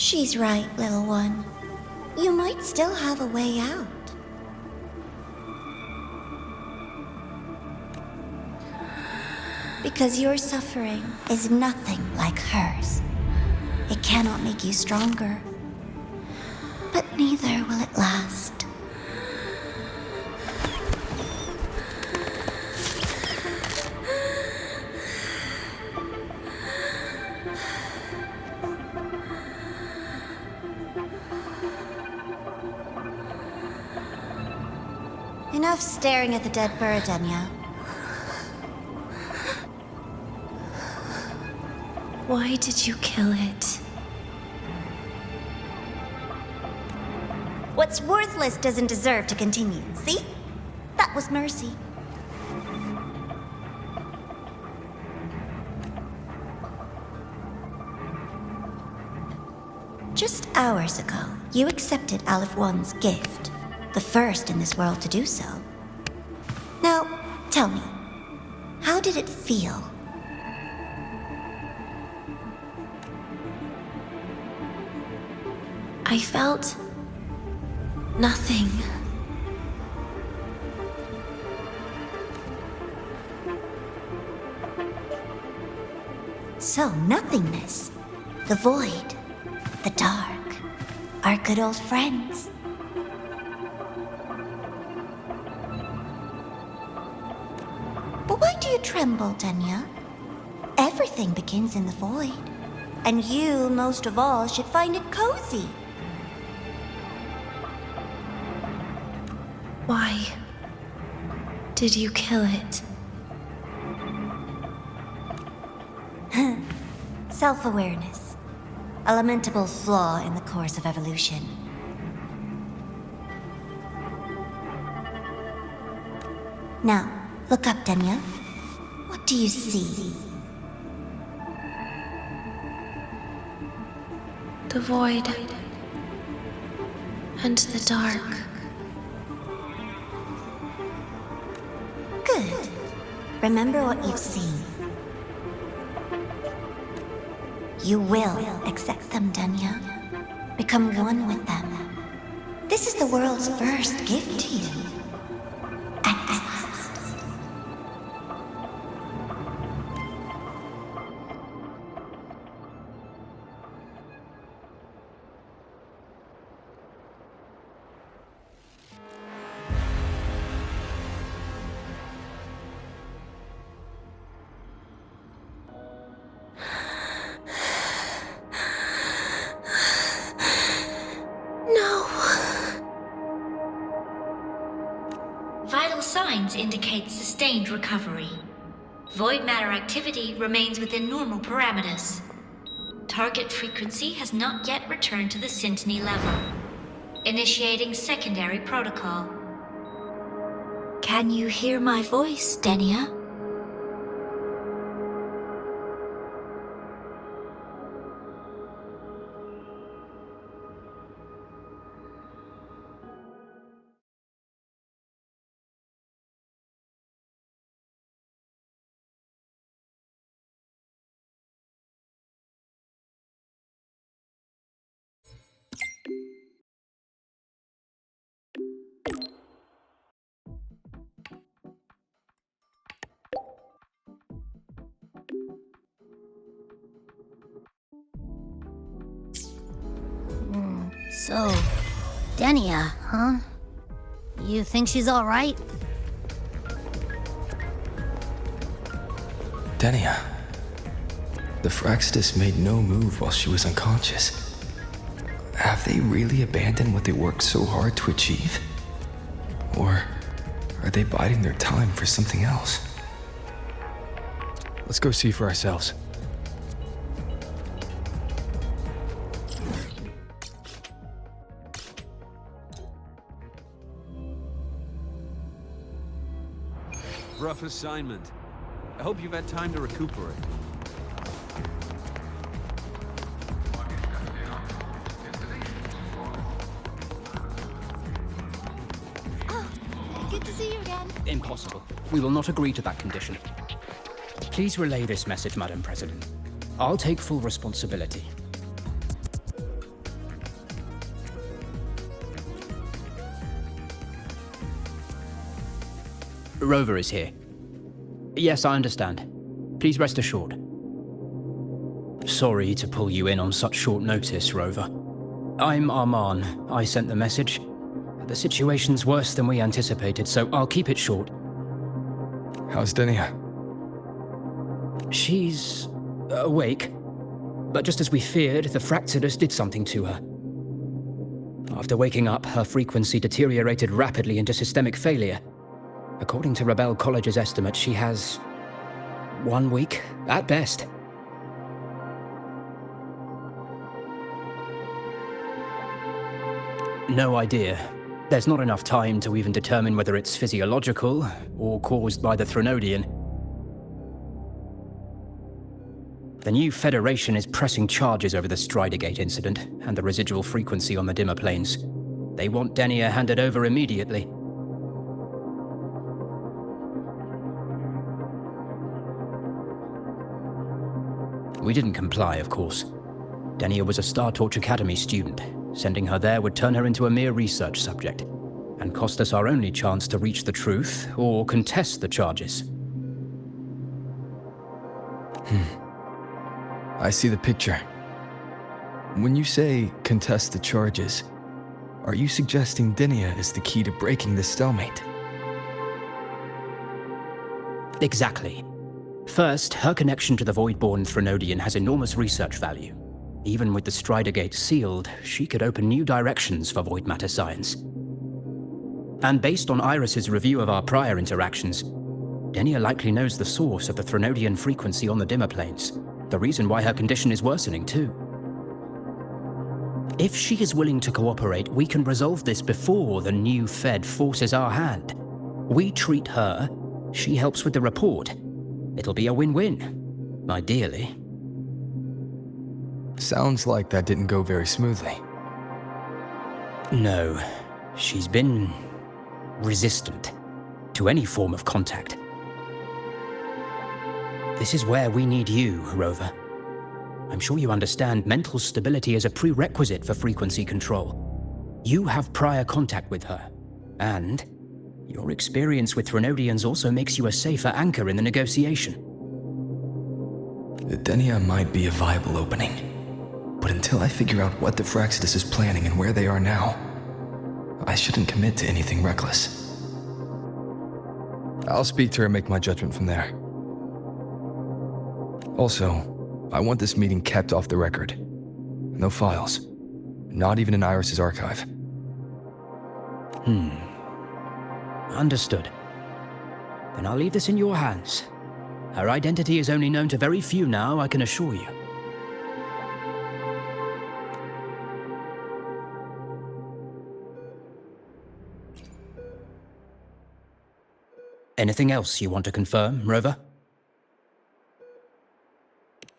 She's right, little one. You might still have a way out. Because your suffering is nothing like hers. It cannot make you stronger, but neither will it last. Enough staring at the dead bird, Denia. Why did you kill it? What's worthless doesn't deserve to continue, see? That was mercy. Just hours ago, you accepted Aleph One's gift. The first in this world to do so. Now, tell me, how did it feel? I felt nothing. So, nothingness, the void, the dark, our good old friends. But why do you tremble, Denia? Everything begins in the void, and you, most of all, should find it cozy. Why did you kill it? Self-awareness. A lamentable flaw in the course of evolution. Now, look up, Denia. What do you see? The void and the dark. Good. Remember what you've seen. You will accept them, Denia. Become one with them. This is the world's first gift to you. At last. Vital signs indicate sustained recovery. Void matter activity remains within normal parameters. Target frequency has not yet returned to the Syntony level. Initiating secondary protocol. Can you hear my voice, Denia? So, Denia, huh? You think she's all right? Denia. The Fractsidus made no move while she was unconscious. Have they really abandoned what they worked so hard to achieve? Or are they biding their time for something else? Let's go see for ourselves. Rough assignment. I hope you've had time to recuperate. Good to see you again. Impossible. We will not agree to that condition. Please relay this message, Madam President. I'll take full responsibility. Rover is here. Yes, I understand. Please rest assured. Sorry to pull you in on such short notice, Rover. I'm Arman. I sent the message. The situation's worse than we anticipated, so I'll keep it short. How's Denia? She's awake, but just as we feared, the Fractsidus did something to her. After waking up, her frequency deteriorated rapidly into systemic failure. According to Rebel College's estimate, she has 1 week, at best. No idea. There's not enough time to even determine whether it's physiological or caused by the Threnodian. The new Federation is pressing charges over the Stridergate incident and the residual frequency on the dimmer planes. They want Denia handed over immediately. We didn't comply, of course. Denia was a Star Torch Academy student. Sending her there would turn her into a mere research subject, and cost us our only chance to reach the truth or contest the charges. I see the picture. When you say contest the charges, are you suggesting Denia is the key to breaking this stalemate? Exactly. First, her connection to the Voidborn Threnodian has enormous research value. Even with the Stridergate sealed, she could open new directions for void matter science. And based on Iris's review of our prior interactions, Denia likely knows the source of the Threnodian frequency on the dimmer planes, the reason why her condition is worsening too. If she is willing to cooperate, we can resolve this before the new Fed forces our hand. We treat her, she helps with the report. It'll be a win-win, ideally. Sounds like that didn't go very smoothly. No, she's been resistant to any form of contact. This is where we need you, Rover. I'm sure you understand mental stability is a prerequisite for frequency control. You have prior contact with her, and your experience with Threnodians also makes you a safer anchor in the negotiation. Denia might be a viable opening, but until I figure out what the Fractsidus is planning and where they are now, I shouldn't commit to anything reckless. I'll speak to her and make my judgment from there. Also, I want this meeting kept off the record. No files. Not even in Iris's archive. Understood. Then I'll leave this in your hands. Her identity is only known to very few now, I can assure you. Anything else you want to confirm, Rover?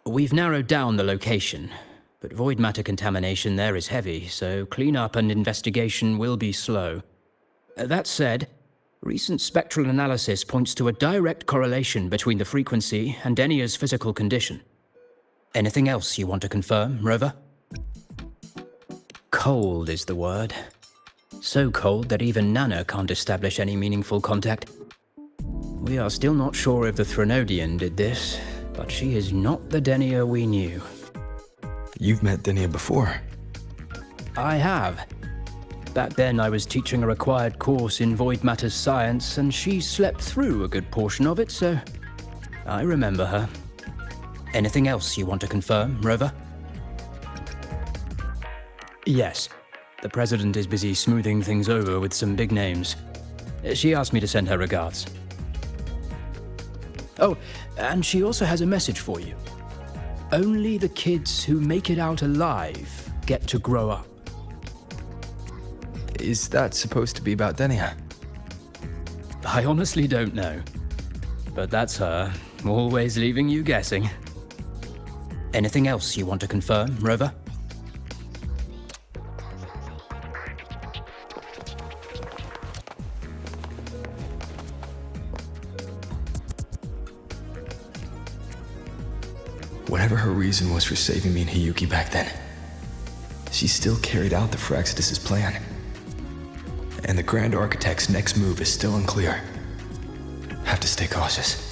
We've narrowed down the location, but void matter contamination there is heavy, so cleanup and investigation will be slow. That said, recent spectral analysis points to a direct correlation between the frequency and Denia's physical condition. Anything else you want to confirm, Rover? Cold is the word. So cold that even Nana can't establish any meaningful contact. We are still not sure if the Threnodian did this, but she is not the Denia we knew. You've met Denia before. I have. Back then I was teaching a required course in void matter science, and she slept through a good portion of it, so I remember her. Anything else you want to confirm, Rover? Yes. The President is busy smoothing things over with some big names. She asked me to send her regards. Oh, and she also has a message for you. Only the kids who make it out alive get to grow up. Is that supposed to be about Denia? I honestly don't know. But that's her, always leaving you guessing. Anything else you want to confirm, Rover? Whatever her reason was for saving me and Hiyuki back then, she still carried out the Fractsidus' plan. And the Grand Architect's next move is still unclear. Have to stay cautious.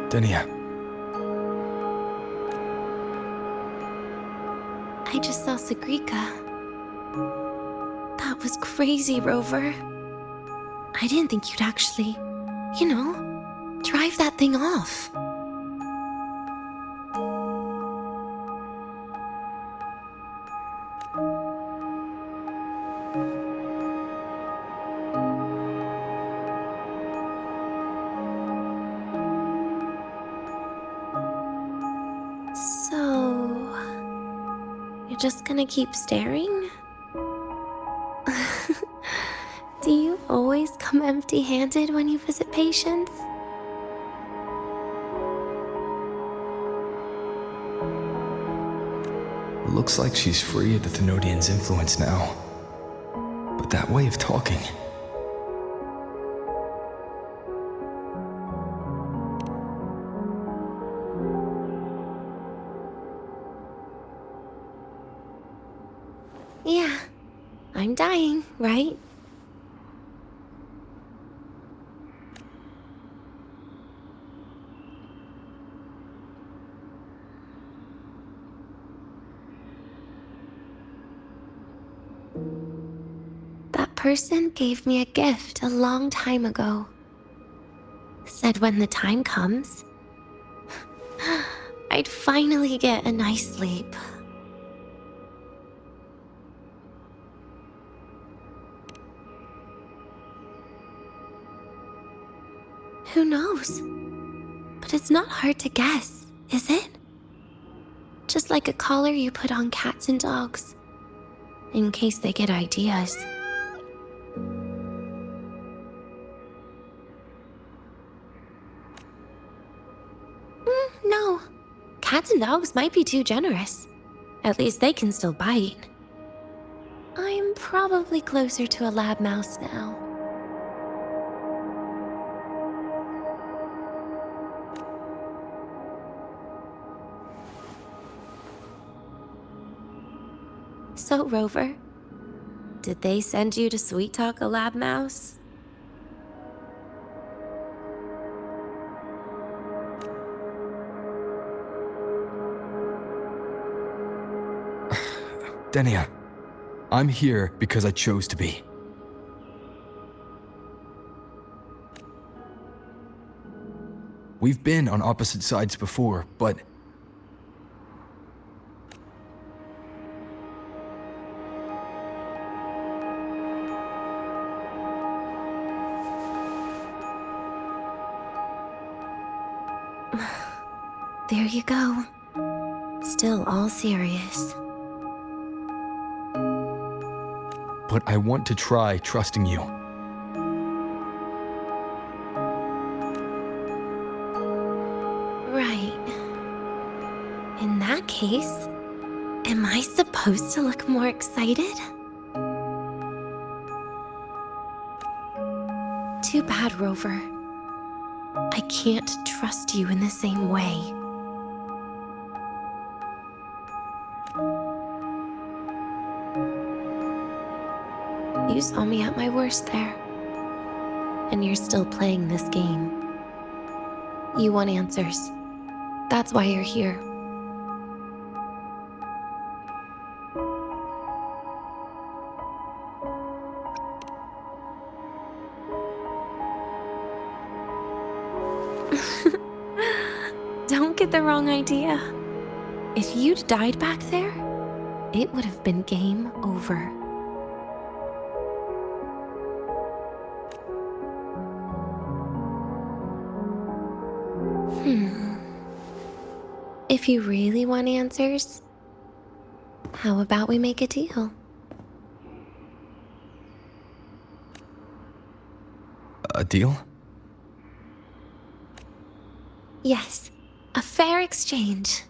Denia. I just saw Sagrika. That was crazy, Rover. I didn't think you'd actually, drive that thing off. So, you're just gonna keep staring? Do you always come empty-handed when you visit patients? Looks like she's free of the Thenodian's influence now. But that way of talking... Yeah, I'm dying, right? That person gave me a gift a long time ago. Said when the time comes, I'd finally get a nice sleep. Who knows? But it's not hard to guess, is it? Just like a collar you put on cats and dogs, in case they get ideas. No. Cats and dogs might be too generous. At least they can still bite. I'm probably closer to a lab mouse now. So, Rover, did they send you to sweet talk a lab mouse? Denia, I'm here because I chose to be. We've been on opposite sides before, but... There you go. Still all serious. But I want to try trusting you. Right. In that case, am I supposed to look more excited? Too bad, Rover. I can't trust you in the same way. You saw me at my worst there. And you're still playing this game. You want answers. That's why you're here. Don't get the wrong idea. If you'd died back there, it would have been game over. If you really want answers, how about we make a deal? A deal? Yes, a fair exchange.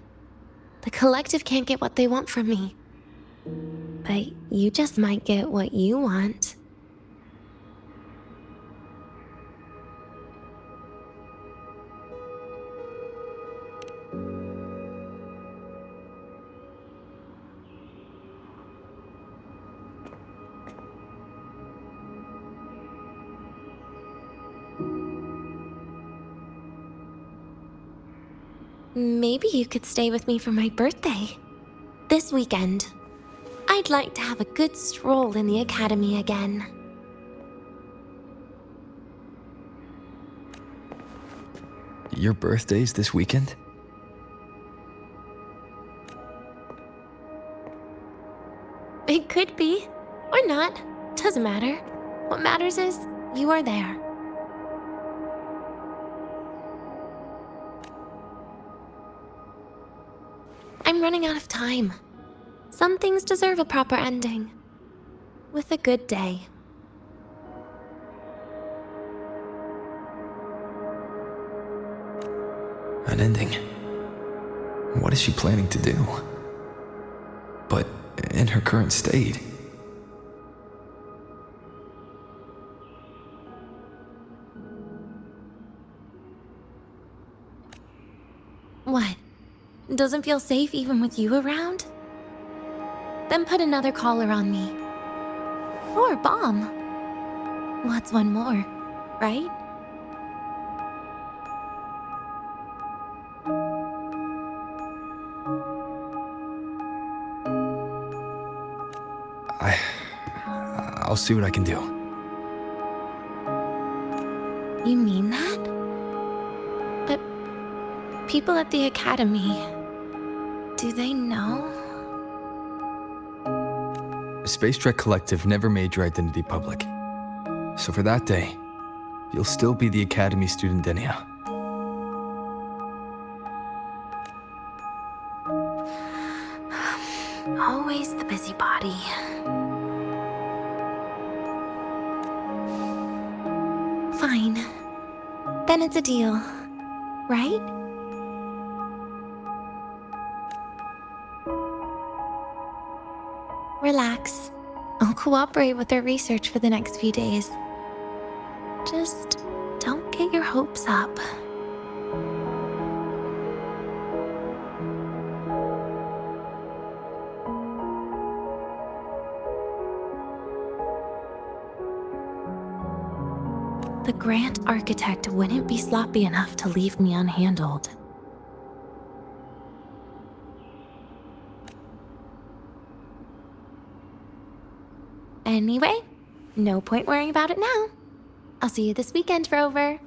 The collective can't get what they want from me. But you just might get what you want. Maybe you could stay with me for my birthday. This weekend. I'd like to have a good stroll in the academy again. Your birthday's this weekend? It could be, or not. Doesn't matter. What matters is, you are there. I'm running out of time. Some things deserve a proper ending. With a good day. An ending? What is she planning to do? But in her current state... What? Doesn't feel safe even with you around? Then put another collar on me. Or a bomb. What's one more, right? I'll see what I can do. You mean that? But people at the academy, do they know? Spacetrek Collective never made your identity public. So for that day, you'll still be the Academy student Denia. Always the busybody. Fine. Then it's a deal, right? Relax. I'll cooperate with their research for the next few days. Just don't get your hopes up. The Grand Architect wouldn't be sloppy enough to leave me unhandled. Anyway, no point worrying about it now. I'll see you this weekend, Rover.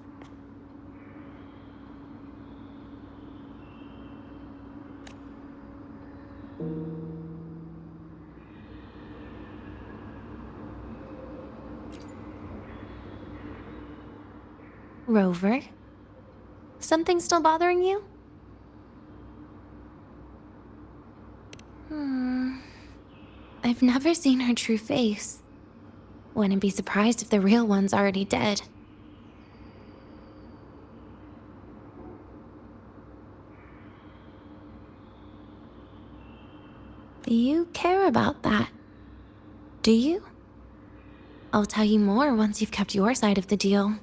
Rover? Something still bothering you? I've never seen her true face. Wouldn't be surprised if the real one's already dead. You care about that, do you? I'll tell you more once you've kept your side of the deal.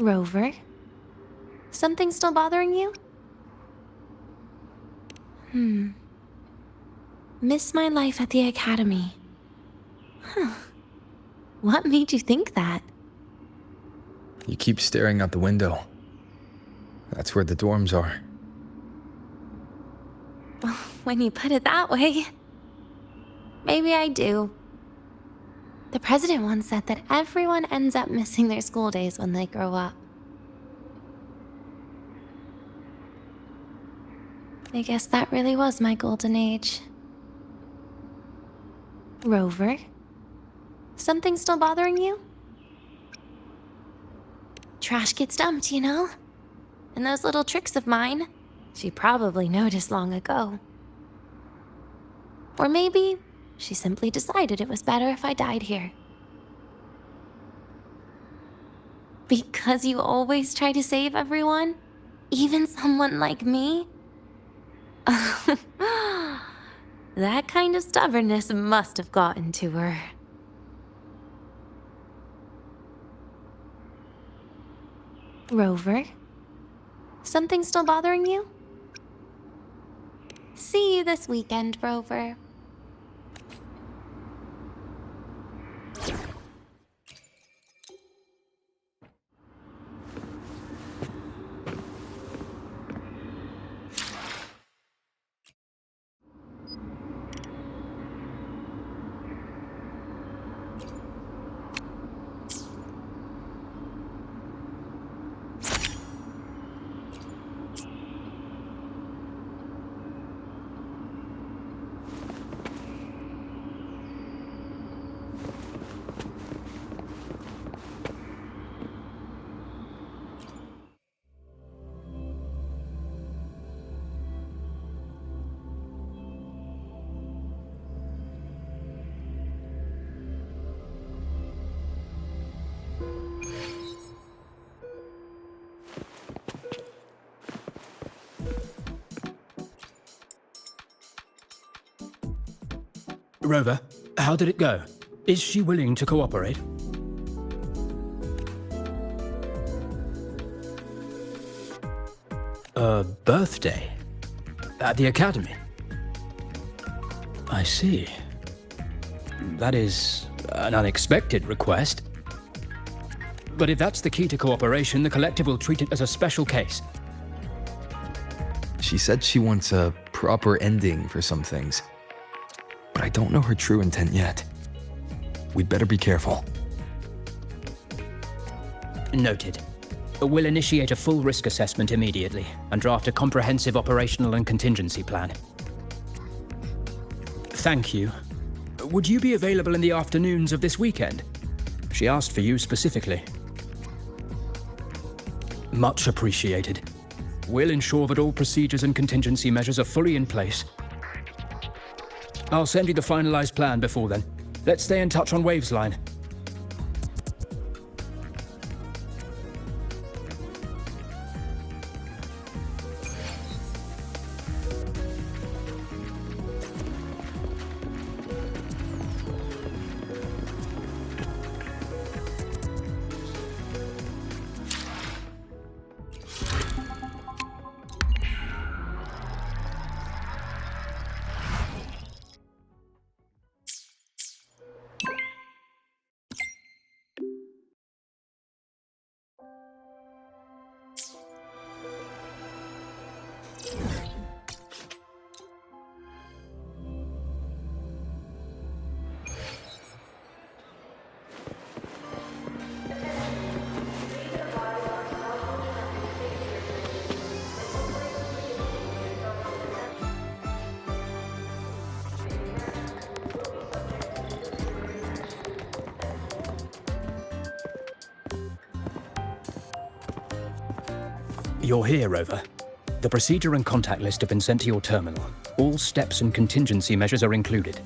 Rover? Something still bothering you? Miss my life at the academy. What made you think that? You keep staring out the window. That's where the dorms are. When you put it that way, maybe I do. The president once said that everyone ends up missing their school days when they grow up. I guess that really was my golden age. Rover? Something still bothering you? Trash gets dumped, you know? And those little tricks of mine, she probably noticed long ago. Or maybe she simply decided it was better if I died here. Because you always try to save everyone? Even someone like me? That kind of stubbornness must have gotten to her. Rover? Something still bothering you? See you this weekend, Rover. Rover, how did it go? Is she willing to cooperate? A birthday? At the academy? I see. That is an unexpected request. But if that's the key to cooperation, the Collective will treat it as a special case. She said she wants a proper ending for some things. But I don't know her true intent yet. We'd better be careful. Noted. We'll initiate a full risk assessment immediately and draft a comprehensive operational and contingency plan. Thank you. Would you be available in the afternoons of this weekend? She asked for you specifically. Much appreciated. We'll ensure that all procedures and contingency measures are fully in place. I'll send you the finalized plan before then. Let's stay in touch on Waves Line. You're here, Rover. The procedure and contact list have been sent to your terminal. All steps and contingency measures are included.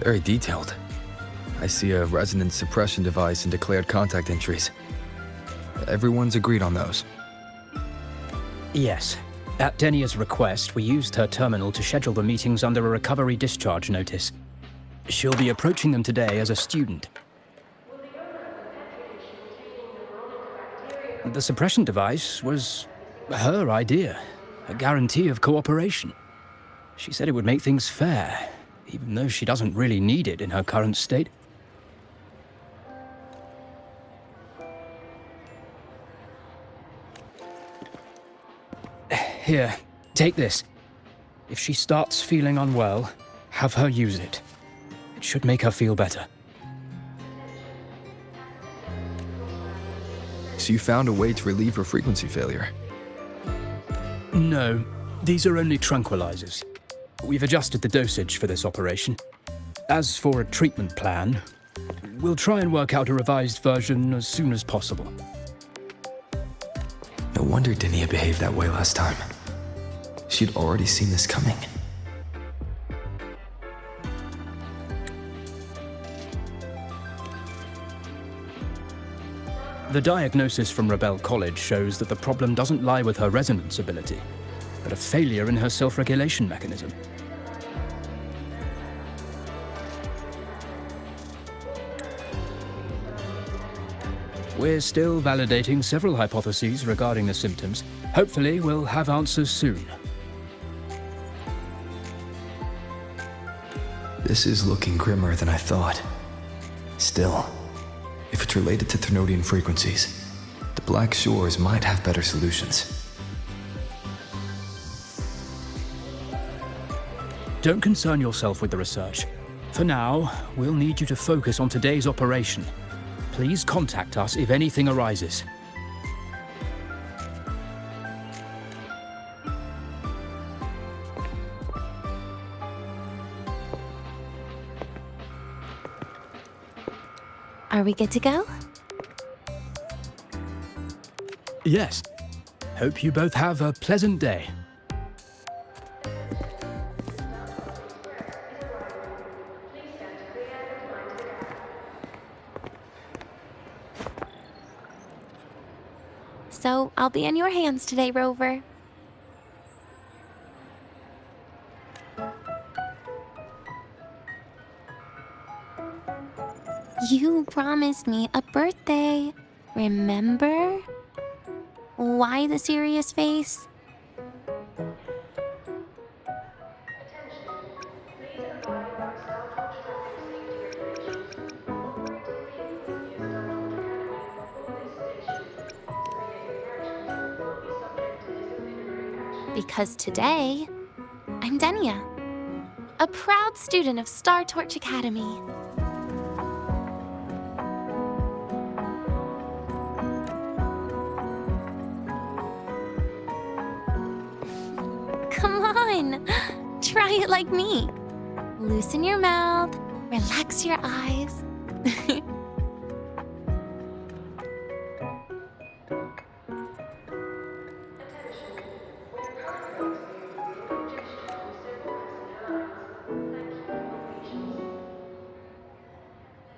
Very detailed. I see a resonance suppression device and declared contact entries. Everyone's agreed on those. Yes. At Denia's request, we used her terminal to schedule the meetings under a recovery discharge notice. She'll be approaching them today as a student. The suppression device was her idea, a guarantee of cooperation. She said it would make things fair, even though she doesn't really need it in her current state. Here, take this. If she starts feeling unwell, have her use it. It should make her feel better. So you found a way to relieve her frequency failure? No, these are only tranquilizers. We've adjusted the dosage for this operation. As for a treatment plan, we'll try and work out a revised version as soon as possible. No wonder Denia behaved that way last time. She'd already seen this coming. The diagnosis from Rebel College shows that the problem doesn't lie with her resonance ability, but a failure in her self-regulation mechanism. We're still validating several hypotheses regarding the symptoms. Hopefully, we'll have answers soon. This is looking grimmer than I thought. Still, if it's related to Thermodian frequencies, the Black Shores might have better solutions. Don't concern yourself with the research. For now, we'll need you to focus on today's operation. Please contact us if anything arises. Are we good to go? Yes. Hope you both have a pleasant day. So, I'll be in your hands today, Rover. You promised me a birthday, remember? Why the serious face? Because today, I'm Denia, a proud student of Star Torch Academy. Come on, try it like me. Loosen your mouth, relax your eyes.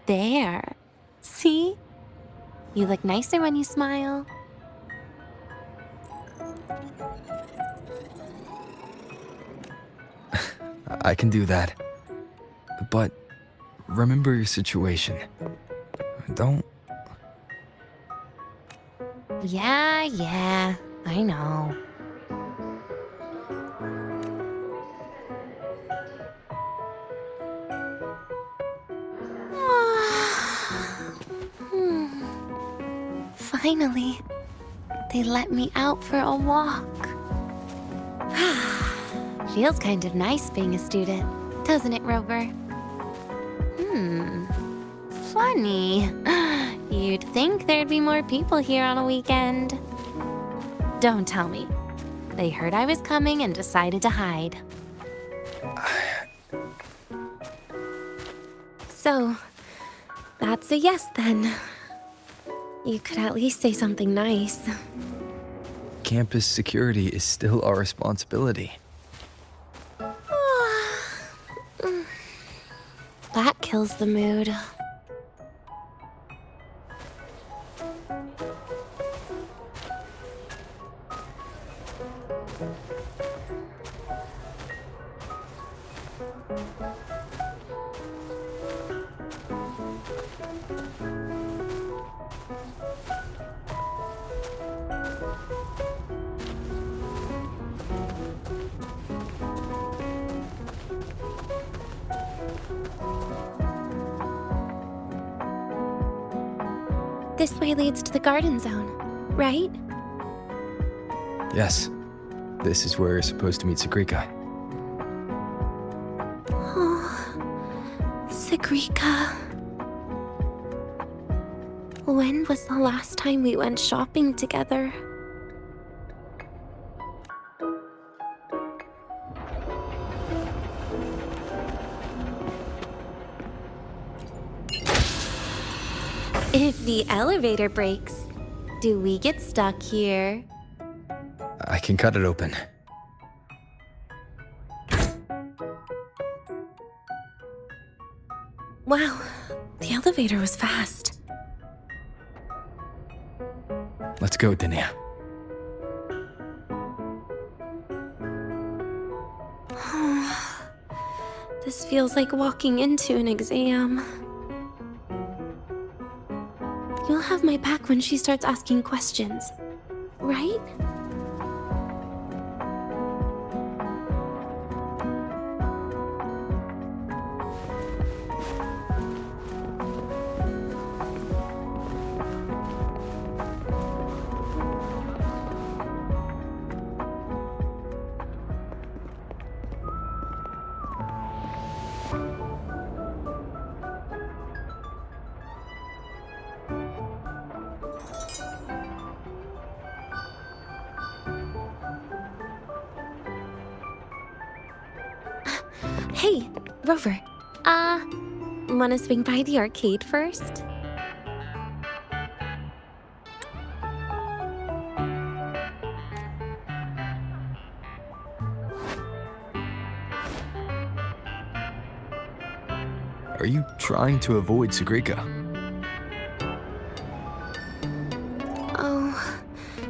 There. See? You look nicer when you smile. I can do that. But remember your situation. Don't... Yeah, I know. Finally, they let me out for a walk. Feels kind of nice being a student, doesn't it, Rover? Funny. You'd think there'd be more people here on a weekend. Don't tell me. They heard I was coming and decided to hide. So, that's a yes then. You could at least say something nice. Campus security is still our responsibility. That kills the mood. This way leads to the garden zone, right? Yes. This is where you're supposed to meet Sagrika. Oh, Sagrika. When was the last time we went shopping together? If the elevator breaks, do we get stuck here? I can cut it open. Wow, the elevator was fast. Let's go, Denia. This feels like walking into an exam. You'll have my back when she starts asking questions, right? Hey, Rover. Wanna swing by the arcade first? Are you trying to avoid Sagrika? Oh,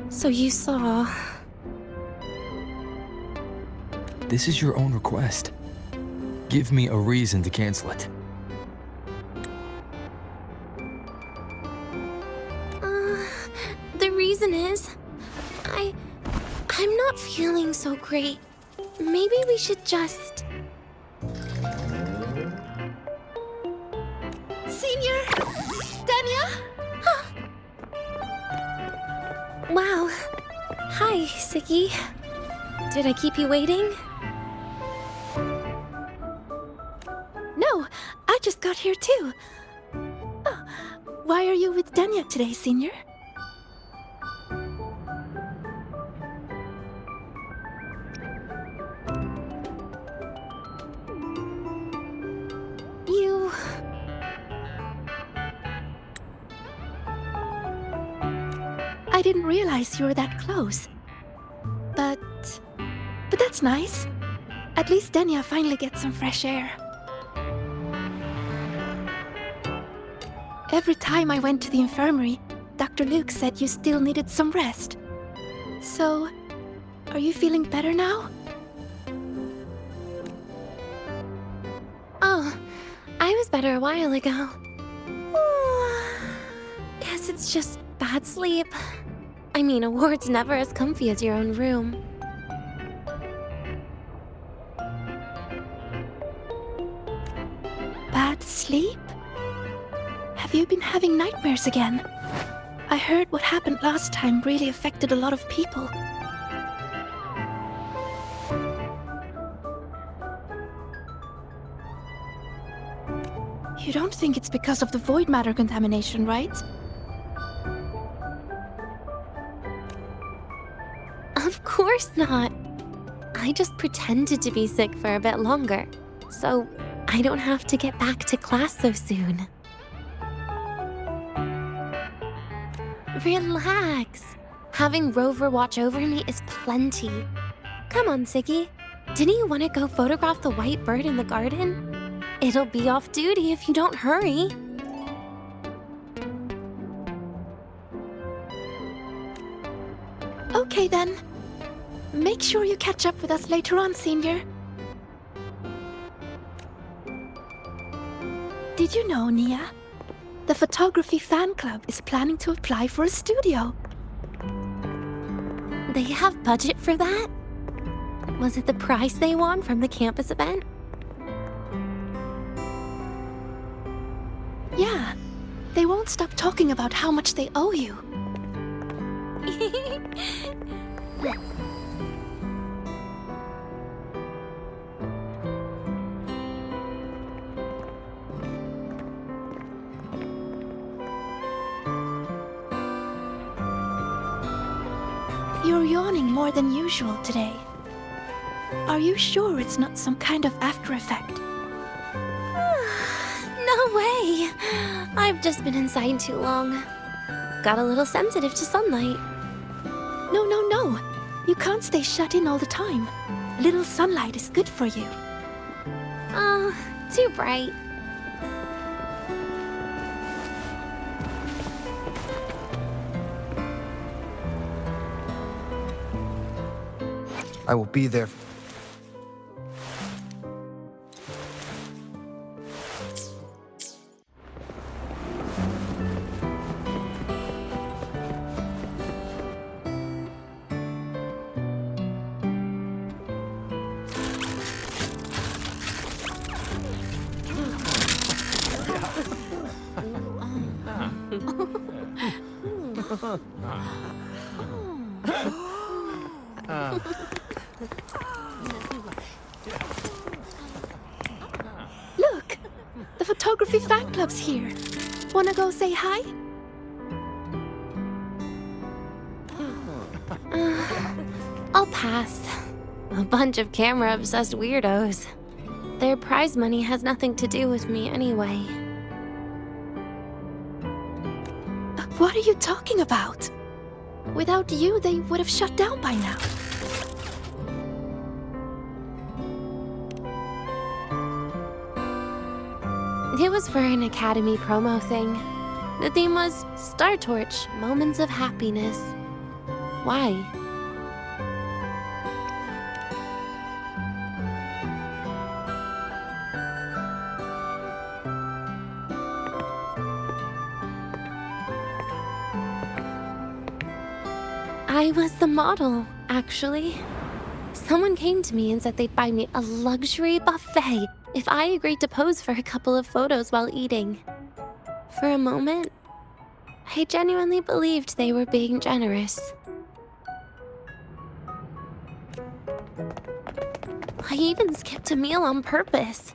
so you saw... This is your own request. Give me a reason to cancel it. The reason is... I'm not feeling so great. Maybe we should just... Senior! Denia! Wow. Hi, Siki. Did I keep you waiting? No, I just got here too. Oh, why are you with Denia today, Senior? You... I didn't realize you were that close. But that's nice. At least Denia finally gets some fresh air. Every time I went to the infirmary, Dr. Luke said you still needed some rest. So, are you feeling better now? Oh, I was better a while ago. Guess it's just bad sleep. I mean, a ward's never as comfy as your own room. Bad sleep? Have you been having nightmares again? I heard what happened last time really affected a lot of people. You don't think it's because of the void matter contamination, right? Of course not. I just pretended to be sick for a bit longer, so I don't have to get back to class so soon. Relax. Having Rover watch over me is plenty. Come on, Ziggy. Didn't you want to go photograph the white bird in the garden? It'll be off duty if you don't hurry. Okay then. Make sure you catch up with us later on, Senior. Did you know, Nia? The photography fan club is planning to apply for a studio. They have budget for that? Was it the prize they won from the campus event? Yeah. They won't stop talking about how much they owe you. You're yawning more than usual today. Are you sure it's not some kind of after effect? No way! I've just been inside too long. Got a little sensitive to sunlight. No. You can't stay shut in all the time. A little sunlight is good for you. Oh, too bright. I will be there. Look! The photography fan club's here. Wanna go say hi? I'll pass. A bunch of camera-obsessed weirdos. Their prize money has nothing to do with me anyway. What are you talking about? Without you, they would have shut down by now. It was for an Academy promo thing. The theme was Star Torch, Moments of Happiness. Why? I was the model, actually. Someone came to me and said they'd buy me a luxury buffet if I agreed to pose for a couple of photos while eating. For a moment, I genuinely believed they were being generous. I even skipped a meal on purpose.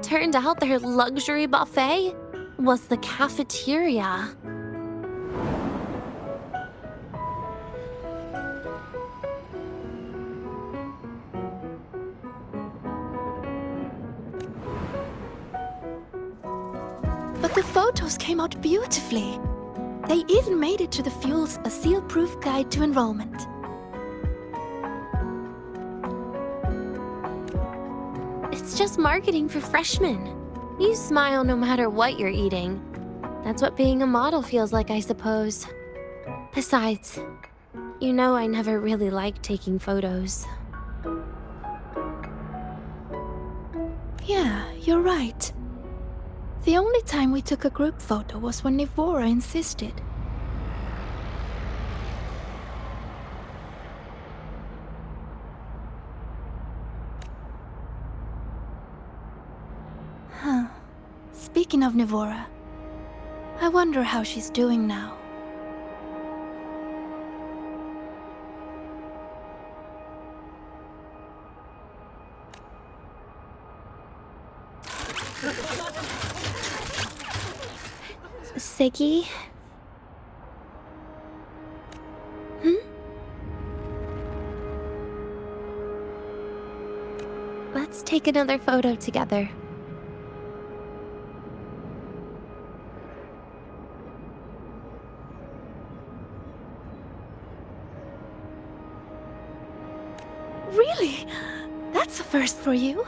Turned out their luxury buffet was the cafeteria. But the photos came out beautifully. They even made it to the Fuel's A Seal-Proof Guide to Enrollment. It's just marketing for freshmen. You smile no matter what you're eating. That's what being a model feels like, I suppose. Besides, you know I never really liked taking photos. Yeah, you're right. The only time we took a group photo was when Nivora insisted. Huh. Speaking of Nivora, I wonder how she's doing now. Segue? Let's take another photo together. Really? That's a first for you.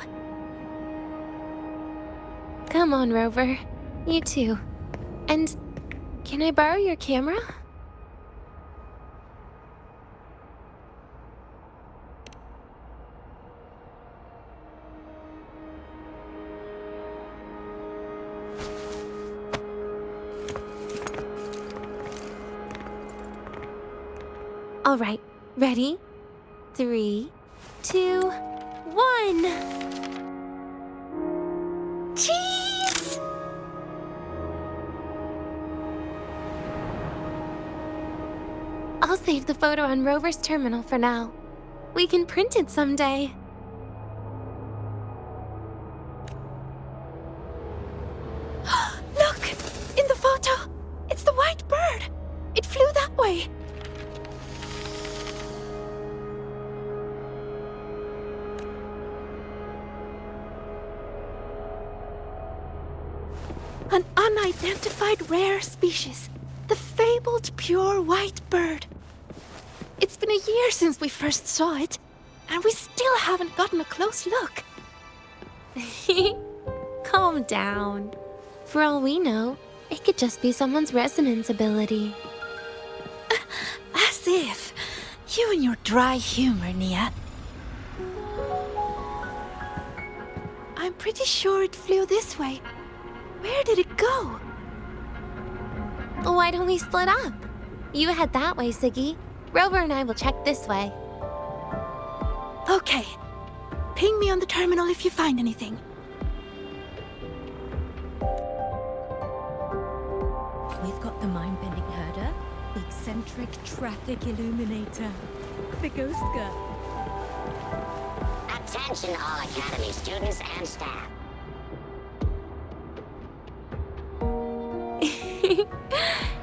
Come on, Rover. You too. And can I borrow your camera? All right, ready? 3, 2, 1. Cheese! I'll save the photo on Rover's terminal for now. We can print it someday. Look! In the photo! It's the white bird! It flew that way! An unidentified rare species. The fabled pure white bird. It's been a year since we first saw it, and we still haven't gotten a close look. Calm down. For all we know, it could just be someone's resonance ability. As if. You and your dry humor, Nia. I'm pretty sure it flew this way. Where did it go? Why don't we split up? You head that way, Siggy. Rover and I will check this way. Okay. Ping me on the terminal if you find anything. We've got the mind-bending herder, the eccentric traffic illuminator, the ghost girl. Attention all Academy students and staff.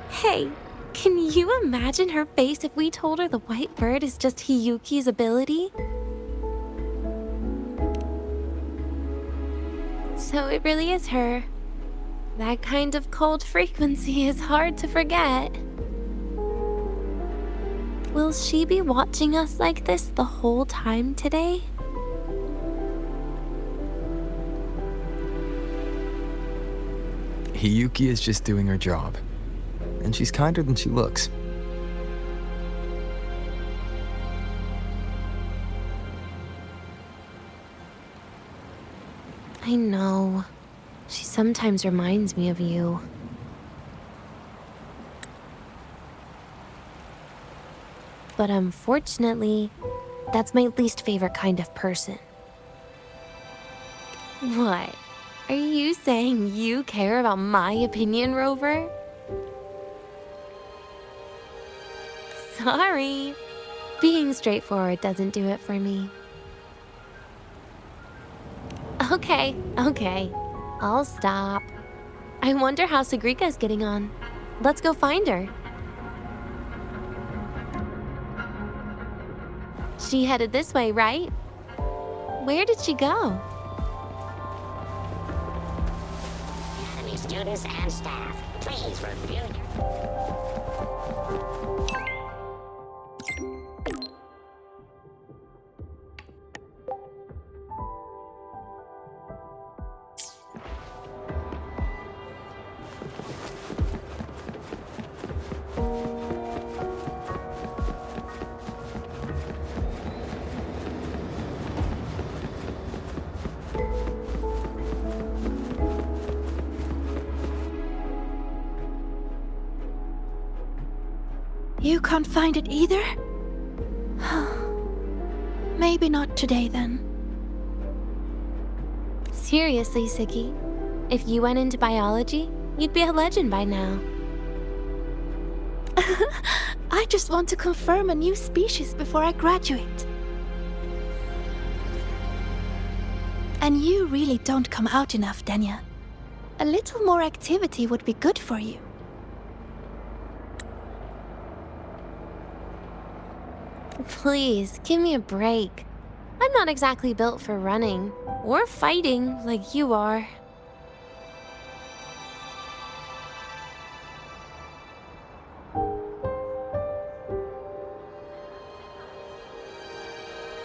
Hey, can you imagine her face if we told her the white bird is just Hiyuki's ability? So it really is her. That kind of cold frequency is hard to forget. Will she be watching us like this the whole time today? Hiyuki is just doing her job. And she's kinder than she looks. I know. She sometimes reminds me of you. But unfortunately, that's my least favorite kind of person. What? Are you saying you care about my opinion, Rover? Sorry. Being straightforward doesn't do it for me. Okay. I'll stop. I wonder how Sagrika's getting on. Let's go find her. She headed this way, right? Where did she go? Academy students and staff, please review You can't find it either? Maybe not today, then. Seriously, Siggy. If you went into biology, you'd be a legend by now. I just want to confirm a new species before I graduate. And you really don't come out enough, Denia. A little more activity would be good for you. Please, give me a break. I'm not exactly built for running or fighting like you are.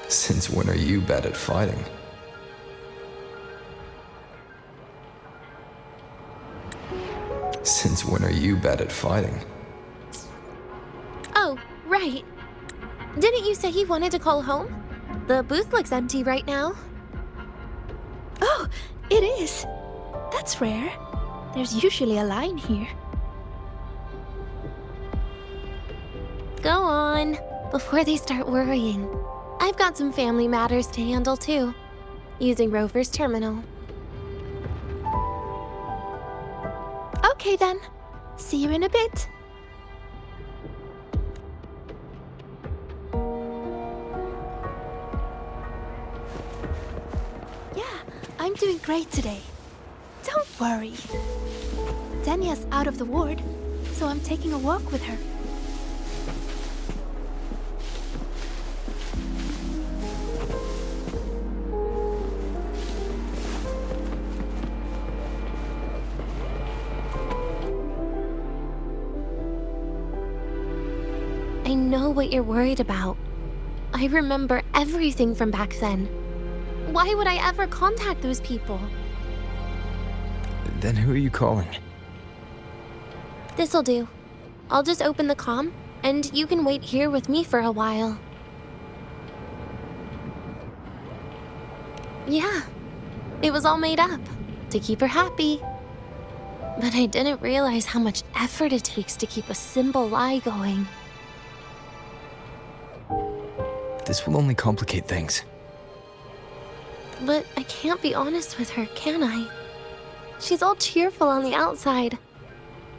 Since when are you bad at fighting? Since when are you bad at fighting? Oh, right. Didn't you say you wanted to call home? The booth looks empty right now. Oh, it is. That's rare. There's usually a line here. Go on, before they start worrying. I've got some family matters to handle too, using Rover's terminal. Okay then. See you in a bit. Yeah, I'm doing great today. Don't worry. Denia's out of the ward, so I'm taking a walk with her. I know what you're worried about. I remember everything from back then. Why would I ever contact those people? Then who are you calling? This'll do. I'll just open the comm, and you can wait here with me for a while. Yeah, it was all made up, to keep her happy. But I didn't realize how much effort it takes to keep a simple lie going. This will only complicate things. But I can't be honest with her, can I? She's all cheerful on the outside,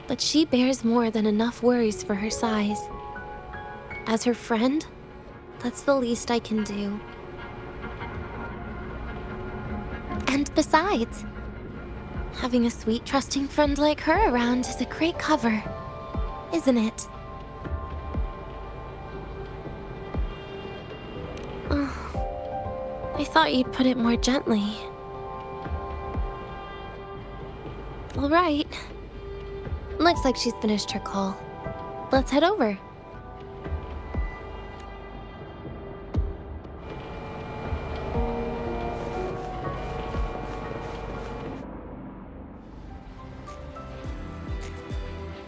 but she bears more than enough worries for her size. As her friend, that's the least I can do. And besides, having a sweet, trusting friend like her around is a great cover, isn't it? I thought you'd put it more gently. All right. Looks like she's finished her call. Let's head over.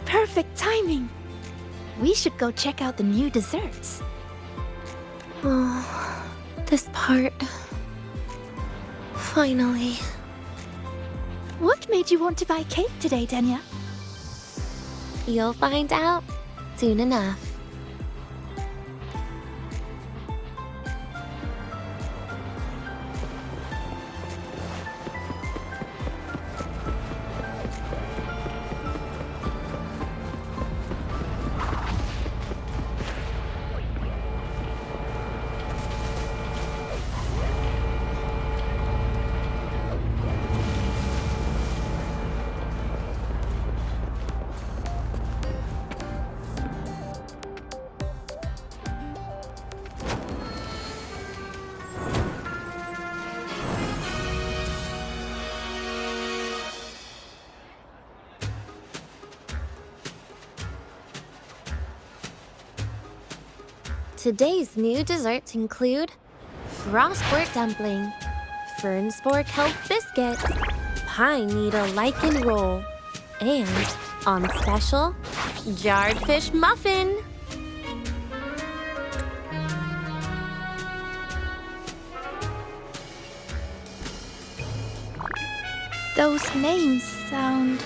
Perfect timing. We should go check out the new desserts. Oh, this part. Finally. What made you want to buy cake today, Denia? You'll find out soon enough. Today's new desserts include Frostwort Dumpling, Fern Spore Kelp Biscuit, Pine Needle Lichen Roll, and, on special, Jarred Fish Muffin. Those names sound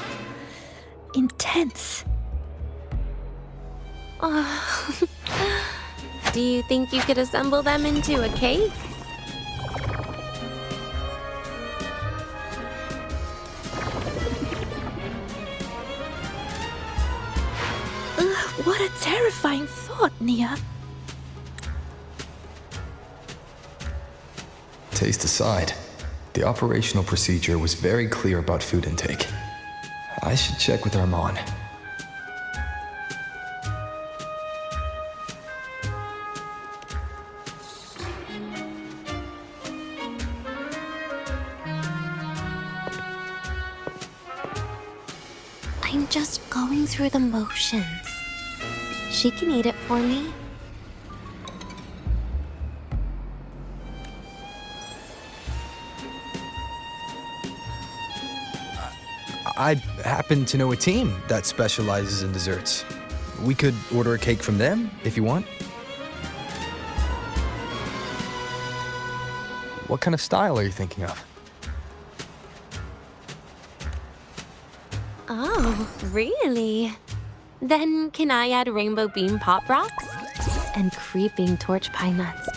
intense. Do you think you could assemble them into a cake? What a terrifying thought, Nia. Taste aside, the operational procedure was very clear about food intake. I should check with Armand. I'm just going through the motions. She can eat it for me. I happen to know a team that specializes in desserts. We could order a cake from them if you want. What kind of style are you thinking of? Oh, really? Then can I add rainbow bean pop rocks? And creeping torch pine nuts.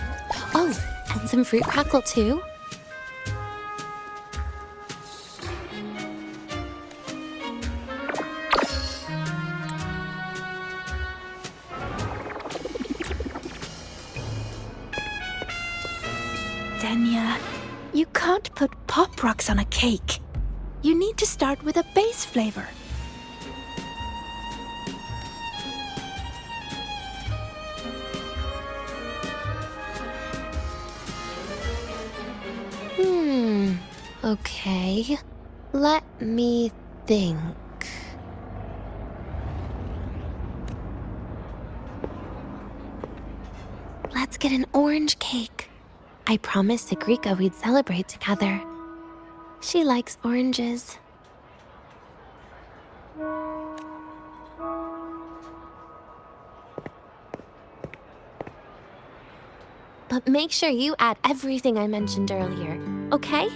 Oh, and some fruit crackle too? Denia, you can't put pop rocks on a cake. You need to start with a base flavor. Okay. Let me think. Let's get an orange cake. I promised Segrika we'd celebrate together. She likes oranges. But make sure you add everything I mentioned earlier, okay?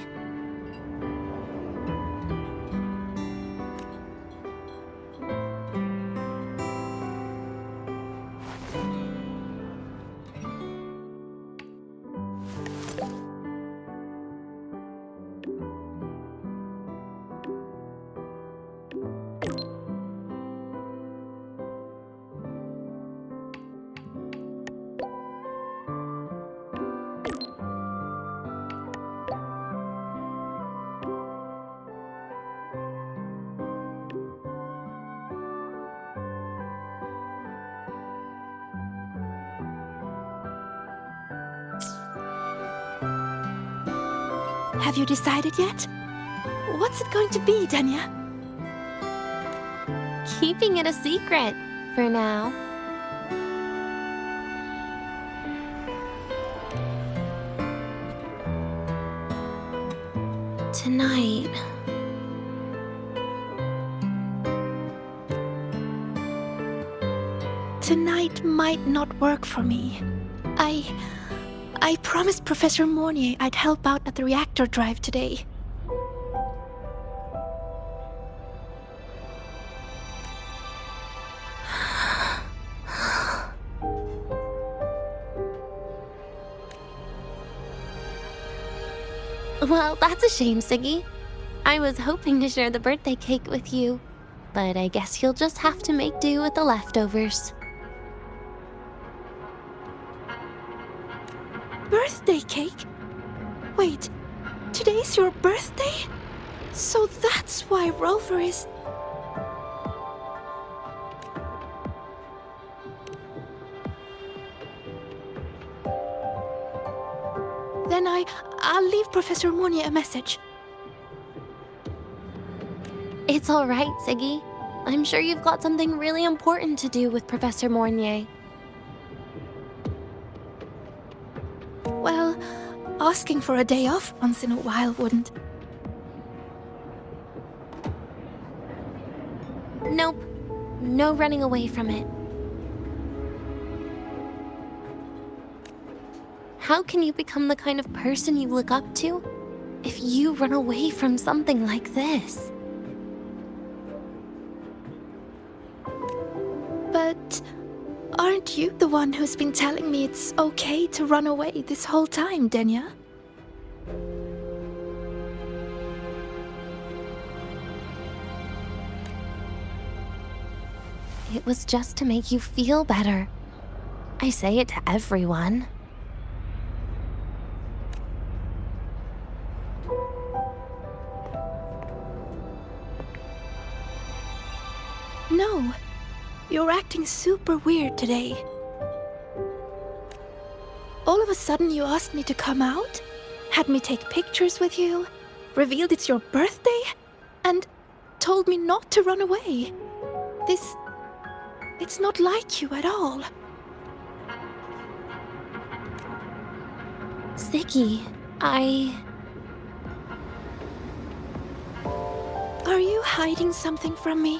Have you decided yet? What's it going to be, Denia? Keeping it a secret for now. Tonight. Tonight might not work for me. I promised Professor Mornier I'd help out at the reactor drive today. Well, that's a shame, Siggy. I was hoping to share the birthday cake with you, but I guess you'll just have to make do with the leftovers. Birthday cake? Wait, today's your birthday? So that's why Rover is... Then I'll leave Professor Mornier a message. It's all right, Siggy. I'm sure you've got something really important to do with Professor Mornier. Well, asking for a day off once in a while wouldn't. Nope. No running away from it. How can you become the kind of person you look up to if you run away from something like this? But aren't you the one who's been telling me it's okay to run away this whole time, Denia? It was just to make you feel better. I say it to everyone. No, you're acting super weird today. All of a sudden you asked me to come out, had me take pictures with you, revealed it's your birthday, and told me not to run away. It's not like you at all. Ziggy, Are Are you hiding something from me?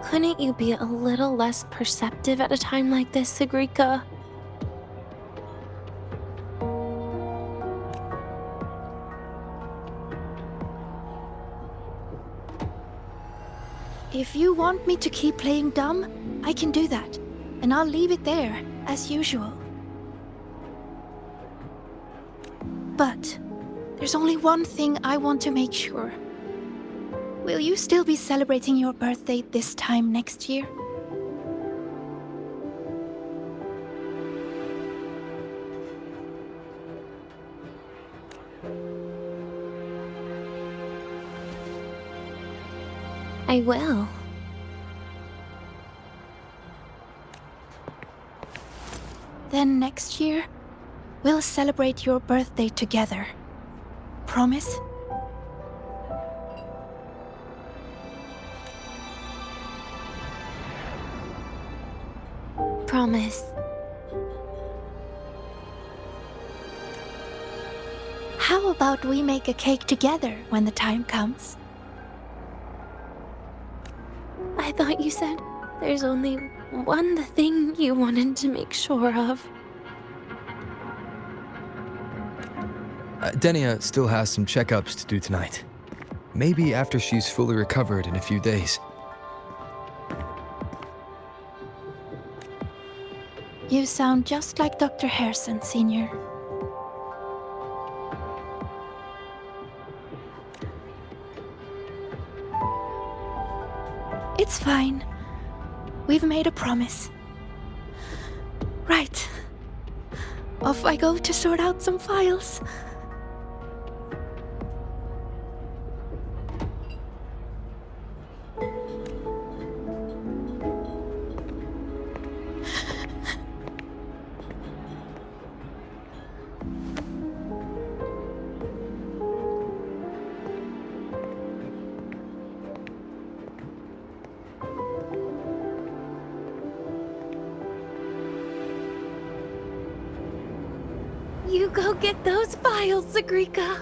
Couldn't you be a little less perceptive at a time like this, Sigrika? If you want me to keep playing dumb, I can do that. And I'll leave it there, as usual. But there's only one thing I want to make sure. Will you still be celebrating your birthday this time next year? I will. Then next year, we'll celebrate your birthday together. Promise? Promise. How about we make a cake together when the time comes? I thought you said there's only one thing you wanted to make sure of. Denia still has some checkups to do tonight. Maybe after she's fully recovered in a few days. You sound just like Dr. Harrison, Senior. It's fine. We've made a promise. Right. Off I go to sort out some files. You go get those files, Sigrika.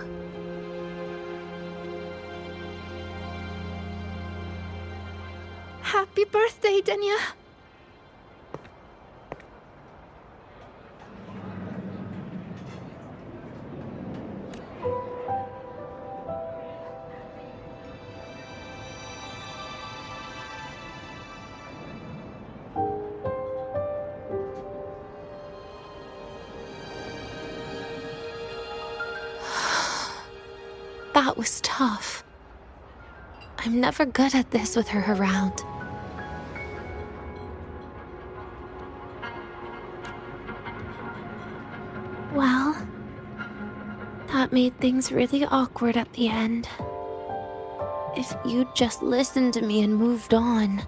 Happy birthday, Denia. That was tough. I'm never good at this with her around. Well, that made things really awkward at the end. If you'd just listened to me and moved on.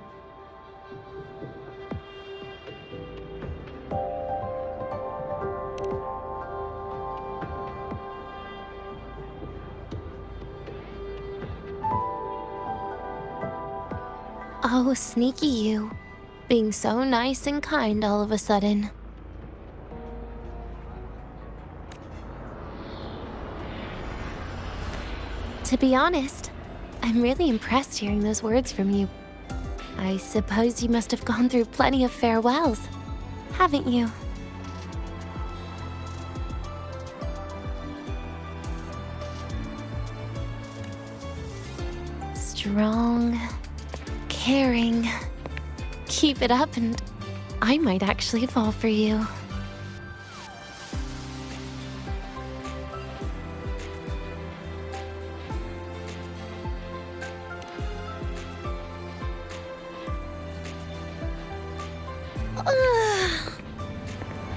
Oh, sneaky you. Being so nice and kind all of a sudden. To be honest, I'm really impressed hearing those words from you. I suppose you must have gone through plenty of farewells, haven't you? Strong, caring. Keep it up and I might actually fall for you.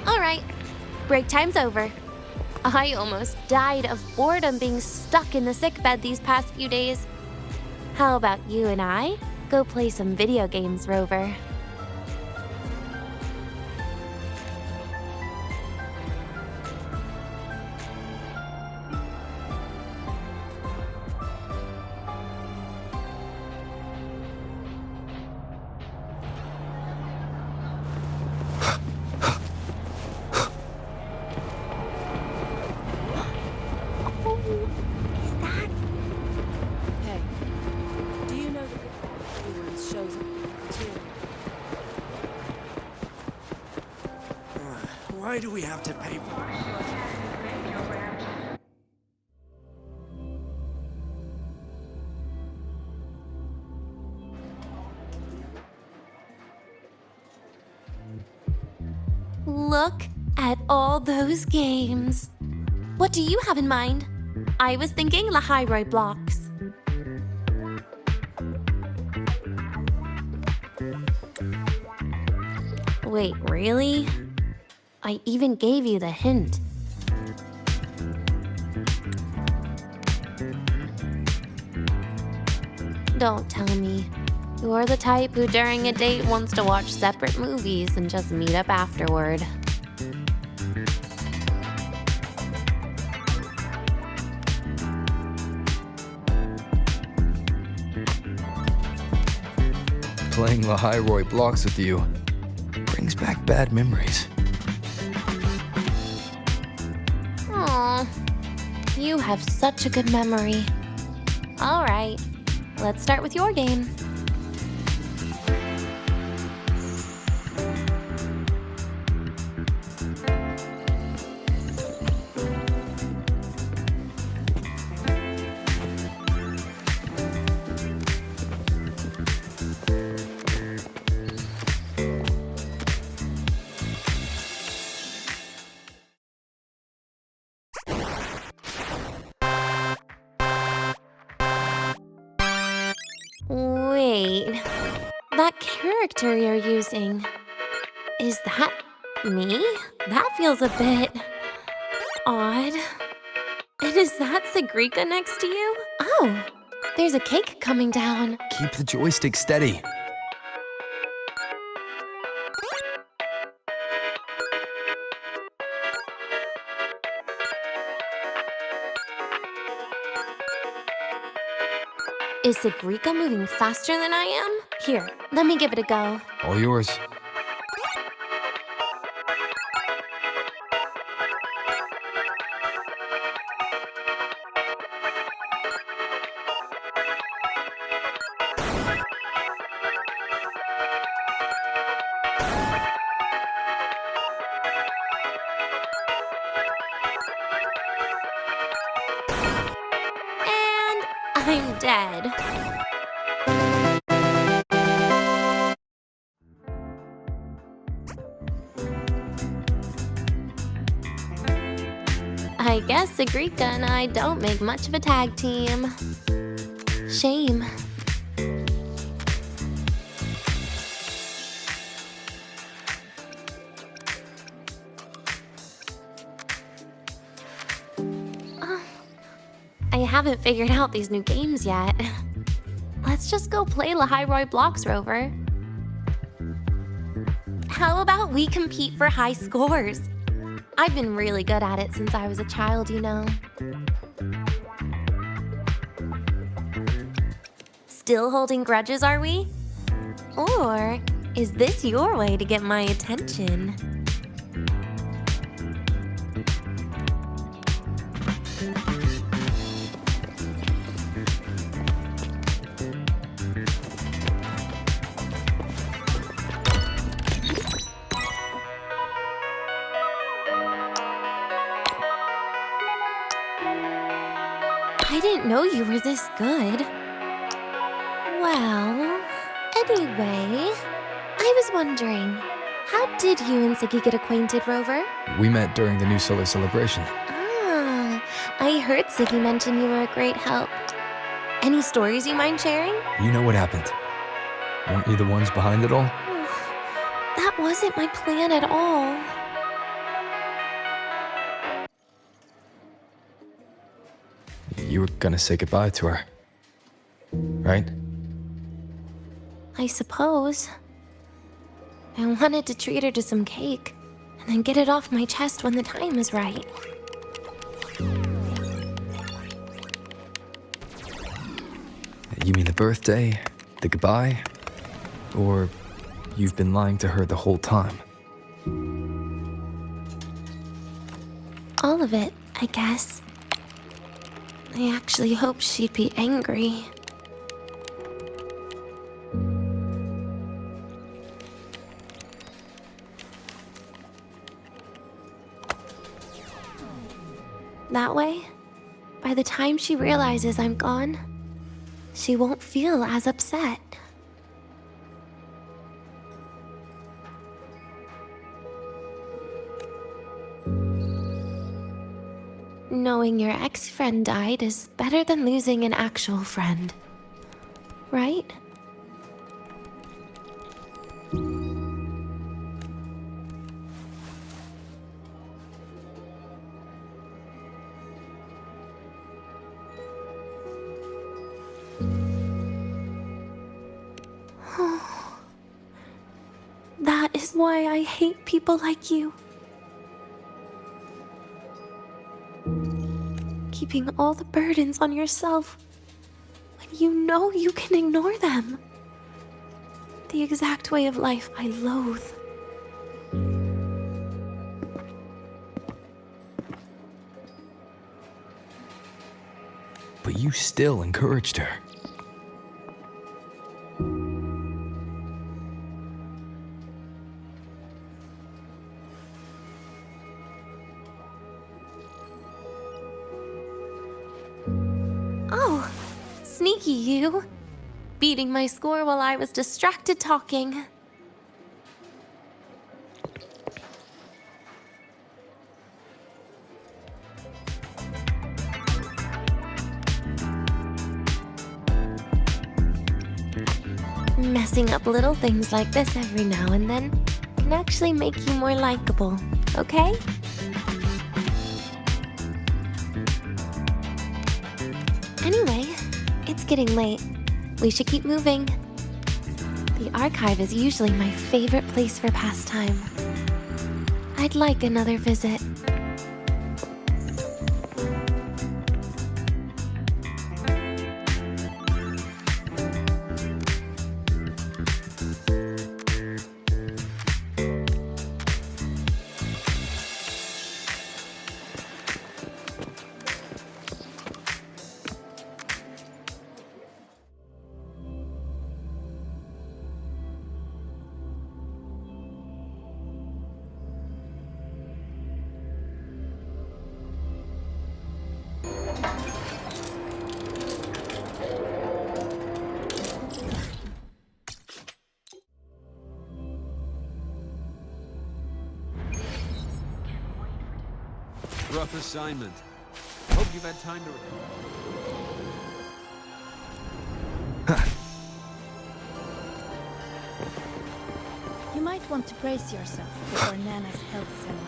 All right, break time's over. I almost died of boredom being stuck in the sickbed these past few days. How about you and I go play some video games, Rover? Why do we have to pay for it? Look at all those games. What do you have in mind? I was thinking Lahai-Roi blocks. Wait, really? I even gave you the hint. Don't tell me. You're the type who during a date wants to watch separate movies and just meet up afterward. Playing Lahai-Roi blocks with you brings back bad memories. Aw, you have such a good memory. All right, let's start with your game. Wait, that character you're using, is that me? That feels a bit odd. And is that Segue next to you? Oh, there's a cake coming down. Keep the joystick steady. Is Segue moving faster than I am? Here, let me give it a go. All yours. I'm dead. I guess Segue and I don't make much of a tag team. Shame. I haven't figured out these new games yet. Let's just go play Lahai-Roi blocks, Rover. How about we compete for high scores? I've been really good at it since I was a child, you know. Still holding grudges, are we? Or is this your way to get my attention? I didn't know you were this good. Well, anyway, I was wondering, how did you and Segue get acquainted, Rover? We met during the New Solar Celebration. Ah, I heard Segue mention you were a great help. Any stories you mind sharing? You know what happened. Weren't you the ones behind it all? That wasn't my plan at all. You were gonna say goodbye to her, right? I suppose. I wanted to treat her to some cake, and then get it off my chest when the time is right. You mean the birthday, the goodbye, or you've been lying to her the whole time? All of it, I guess. I actually hoped she'd be angry. That way, by the time she realizes I'm gone, she won't feel as upset. Knowing your ex-friend died is better than losing an actual friend, right? That is why I hate people like you. Keeping all the burdens on yourself when you know you can ignore them. The exact way of life I loathe. But you still encouraged her. Oh, sneaky you. Beating my score while I was distracted talking. Messing up little things like this every now and then can actually make you more likable, okay? Anyway, it's getting late. We should keep moving. The archive is usually my favorite place for pastime. I'd like another visit. Rough assignment. Hope you've had time to recover. You might want to brace yourself before Nana's health seminar.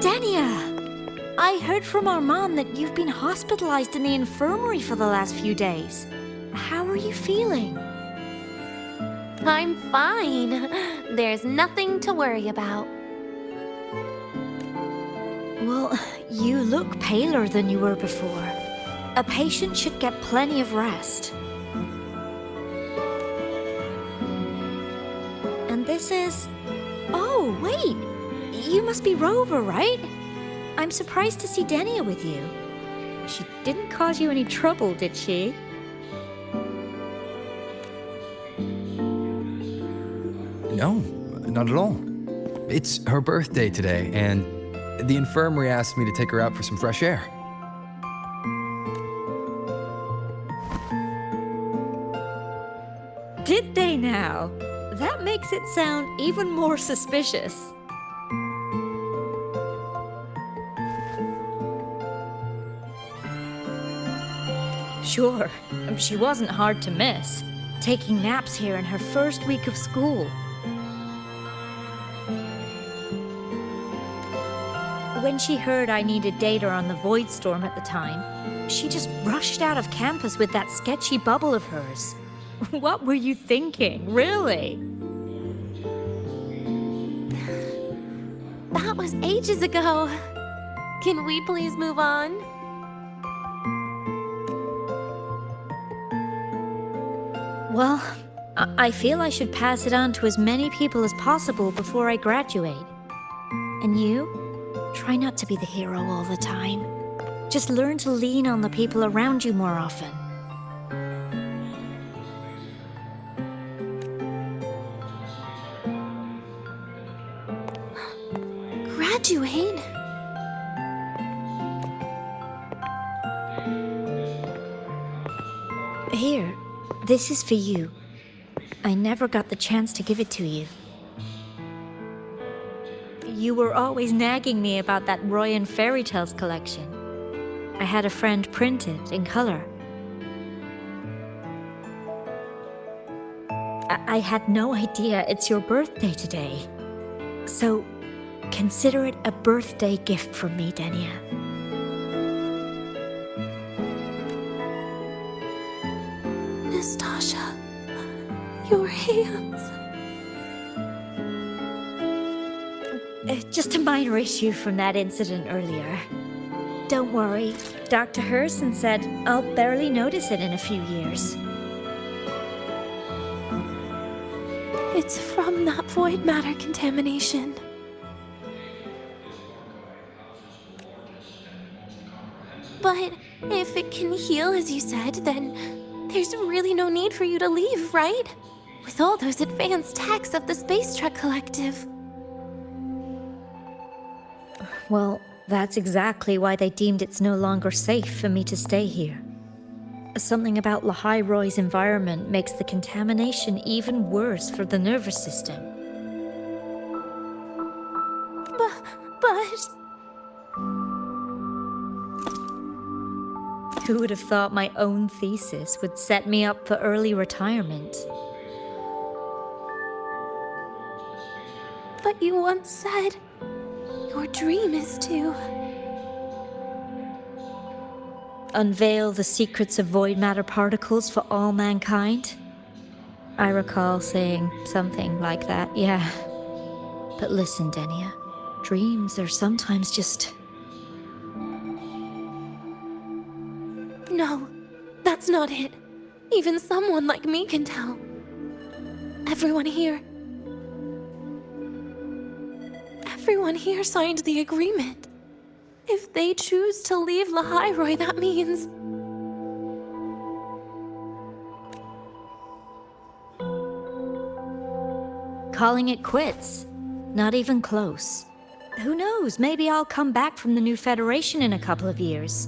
Denia! I heard from Armand that you've been hospitalized in the infirmary for the last few days. How are you feeling? I'm fine. There's nothing to worry about. Well, you look paler than you were before. A patient should get plenty of rest. And this is... Oh, wait! You must be Rover, right? I'm surprised to see Denia with you. She didn't cause you any trouble, did she? No, not at all. It's her birthday today, and the infirmary asked me to take her out for some fresh air. Did they now? That makes it sound even more suspicious. Sure, she wasn't hard to miss, taking naps here in her first week of school. When she heard I needed data on the Void Storm at the time, she just rushed out of campus with that sketchy bubble of hers. What were you thinking, really? That was ages ago. Can we please move on? Well, I feel I should pass it on to as many people as possible before I graduate. And you? Try not to be the hero all the time. Just learn to lean on the people around you more often. Graduate? Here, this is for you. I never got the chance to give it to you. You were always nagging me about that Roy and Fairy Tales collection. I had a friend print it in color. I had no idea it's your birthday today. So, consider it a birthday gift from me, Denia. Nastasha, your hands. Just a minor issue from that incident earlier. Don't worry, Dr. Herson said I'll barely notice it in a few years. It's from that void matter contamination. But if it can heal, as you said, then there's really no need for you to leave, right? With all those advanced techs of the Spacetrek Collective. Well, that's exactly why they deemed it's no longer safe for me to stay here. Something about Lahai-Roi's environment makes the contamination even worse for the nervous system. But... Who would have thought my own thesis would set me up for early retirement? But you once said your dream is to... unveil the secrets of void matter particles for all mankind? I recall saying something like that, yeah. But listen, Denia, dreams are sometimes just... No, that's not it. Even someone like me can tell. Everyone here signed the agreement. If they choose to leave Lahai-Roi, that means... calling it quits. Not even close. Who knows, maybe I'll come back from the new Federation in a couple of years.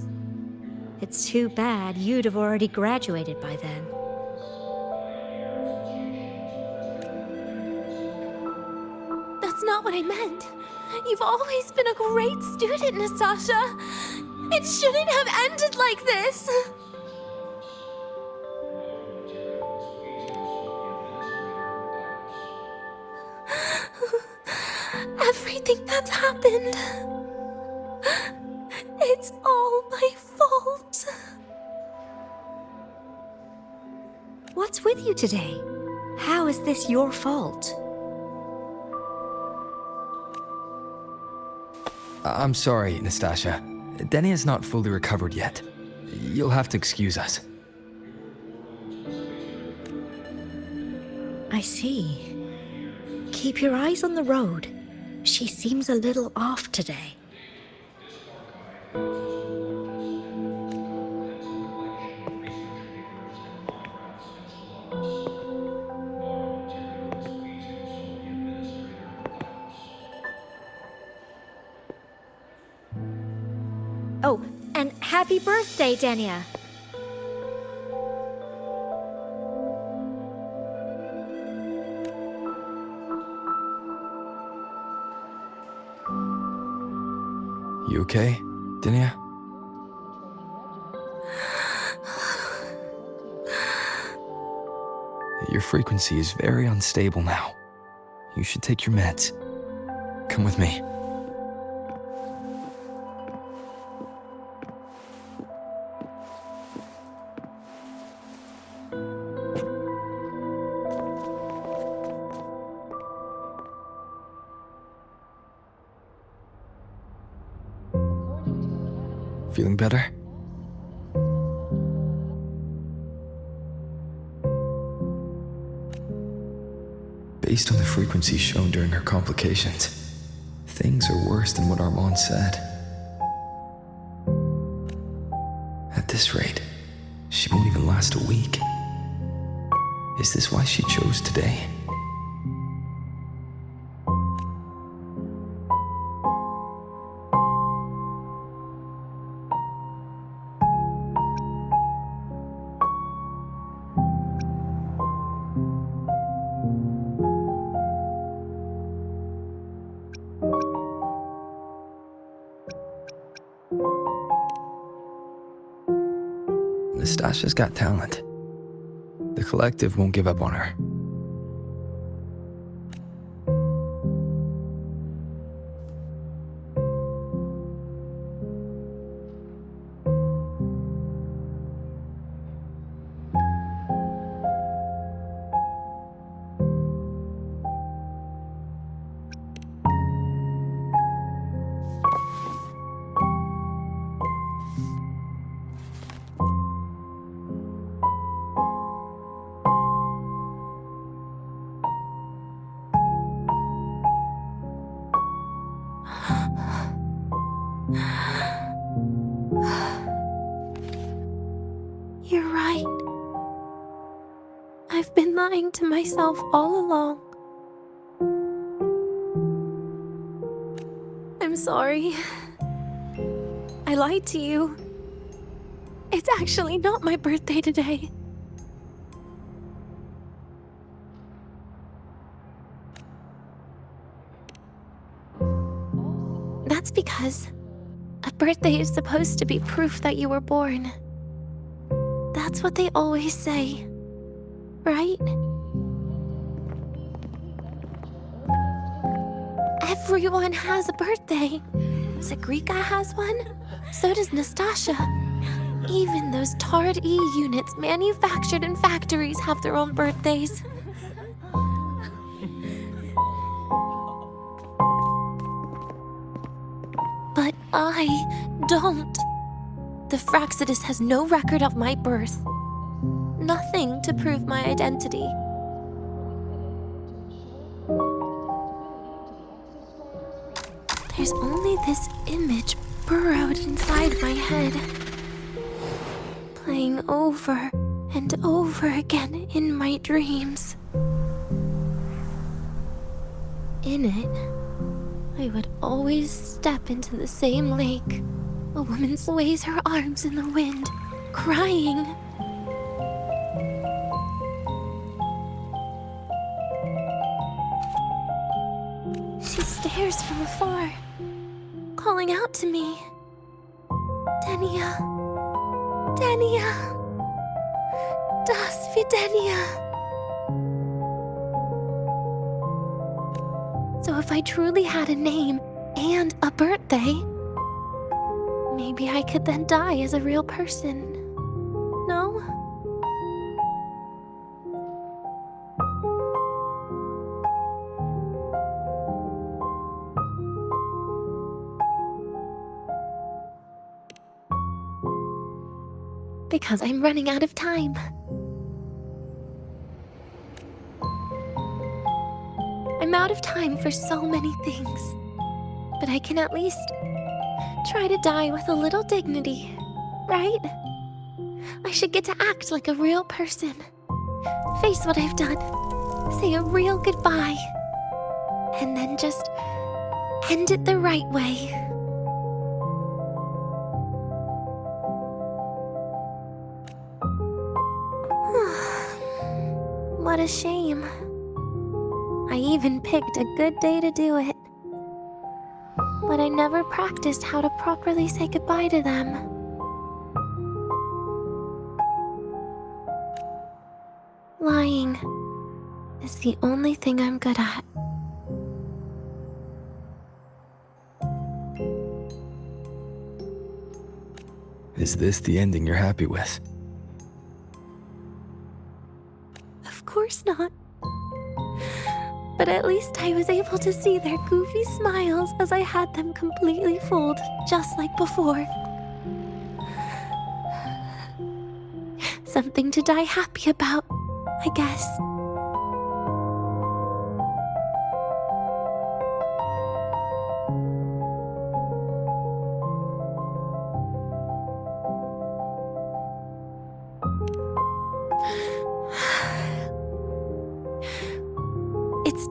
It's too bad you'd have already graduated by then. That's not what I meant. You've always been a great student, Nastasha. It shouldn't have ended like this. Everything that's happened, it's all my fault. What's with you today? How is this your fault? I'm sorry, Nastasha. Denia's not fully recovered yet. You'll have to excuse us. I see. Keep your eyes on the road. She seems a little off today. Oh, and happy birthday, Denia. You okay, Denia? Your frequency is very unstable now. You should take your meds. Come with me. Feeling better? Based on the frequencies shown during her complications, things are worse than what Armand said. At this rate, she won't even last a week. Is this why she chose today? Nastasha's got talent. The Collective won't give up on her. You're right. I've been lying to myself all along. I'm sorry. I lied to you. It's actually not my birthday today. That's because a birthday is supposed to be proof that you were born. That's what they always say, right? Everyone has a birthday. Zagrika has one, so does Nastasha. Even those tarred E units manufactured in factories have their own birthdays. But I don't. The Fractsidus has no record of my birth. Nothing to prove my identity. There's only this image burrowed inside my head, playing over and over again in my dreams. In it, I would always step into the same lake. A woman sways her arms in the wind, crying. She stares from afar, calling out to me. Denia. Denia. Das wie Denia. So if I truly had a name and a birthday, maybe I could then die as a real person. No? Because I'm running out of time. I'm out of time for so many things, but I can at least try to die with a little dignity, right? I should get to act like a real person. Face what I've done. Say a real goodbye. And then just end it the right way. What a shame. I even picked a good day to do it. But I never practiced how to properly say goodbye to them. Lying is the only thing I'm good at. Is this the ending you're happy with? Of course not. But at least I was able to see their goofy smiles as I had them completely fooled, just like before. Something to die happy about, I guess.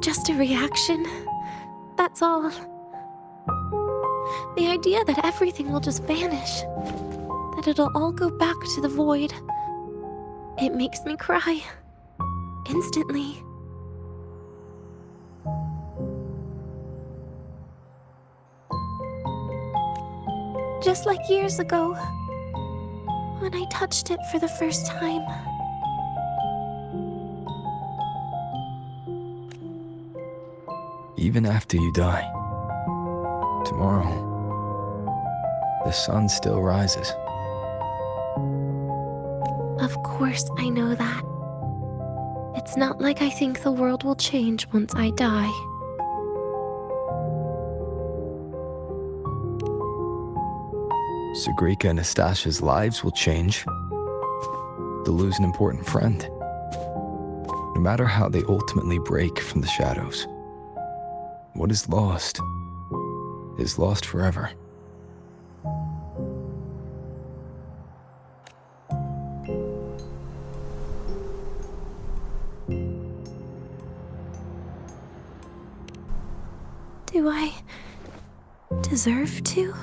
just a reaction. That's all. The idea that everything will just vanish, that it'll all go back to the void, it makes me cry. Instantly. Just like years ago, when I touched it for the first time. Even after you die, tomorrow, the sun still rises. Of course I know that. It's not like I think the world will change once I die. Segrika and Nastasha's lives will change. They'll lose an important friend. No matter how they ultimately break from the shadows, what is lost forever. Do I deserve to?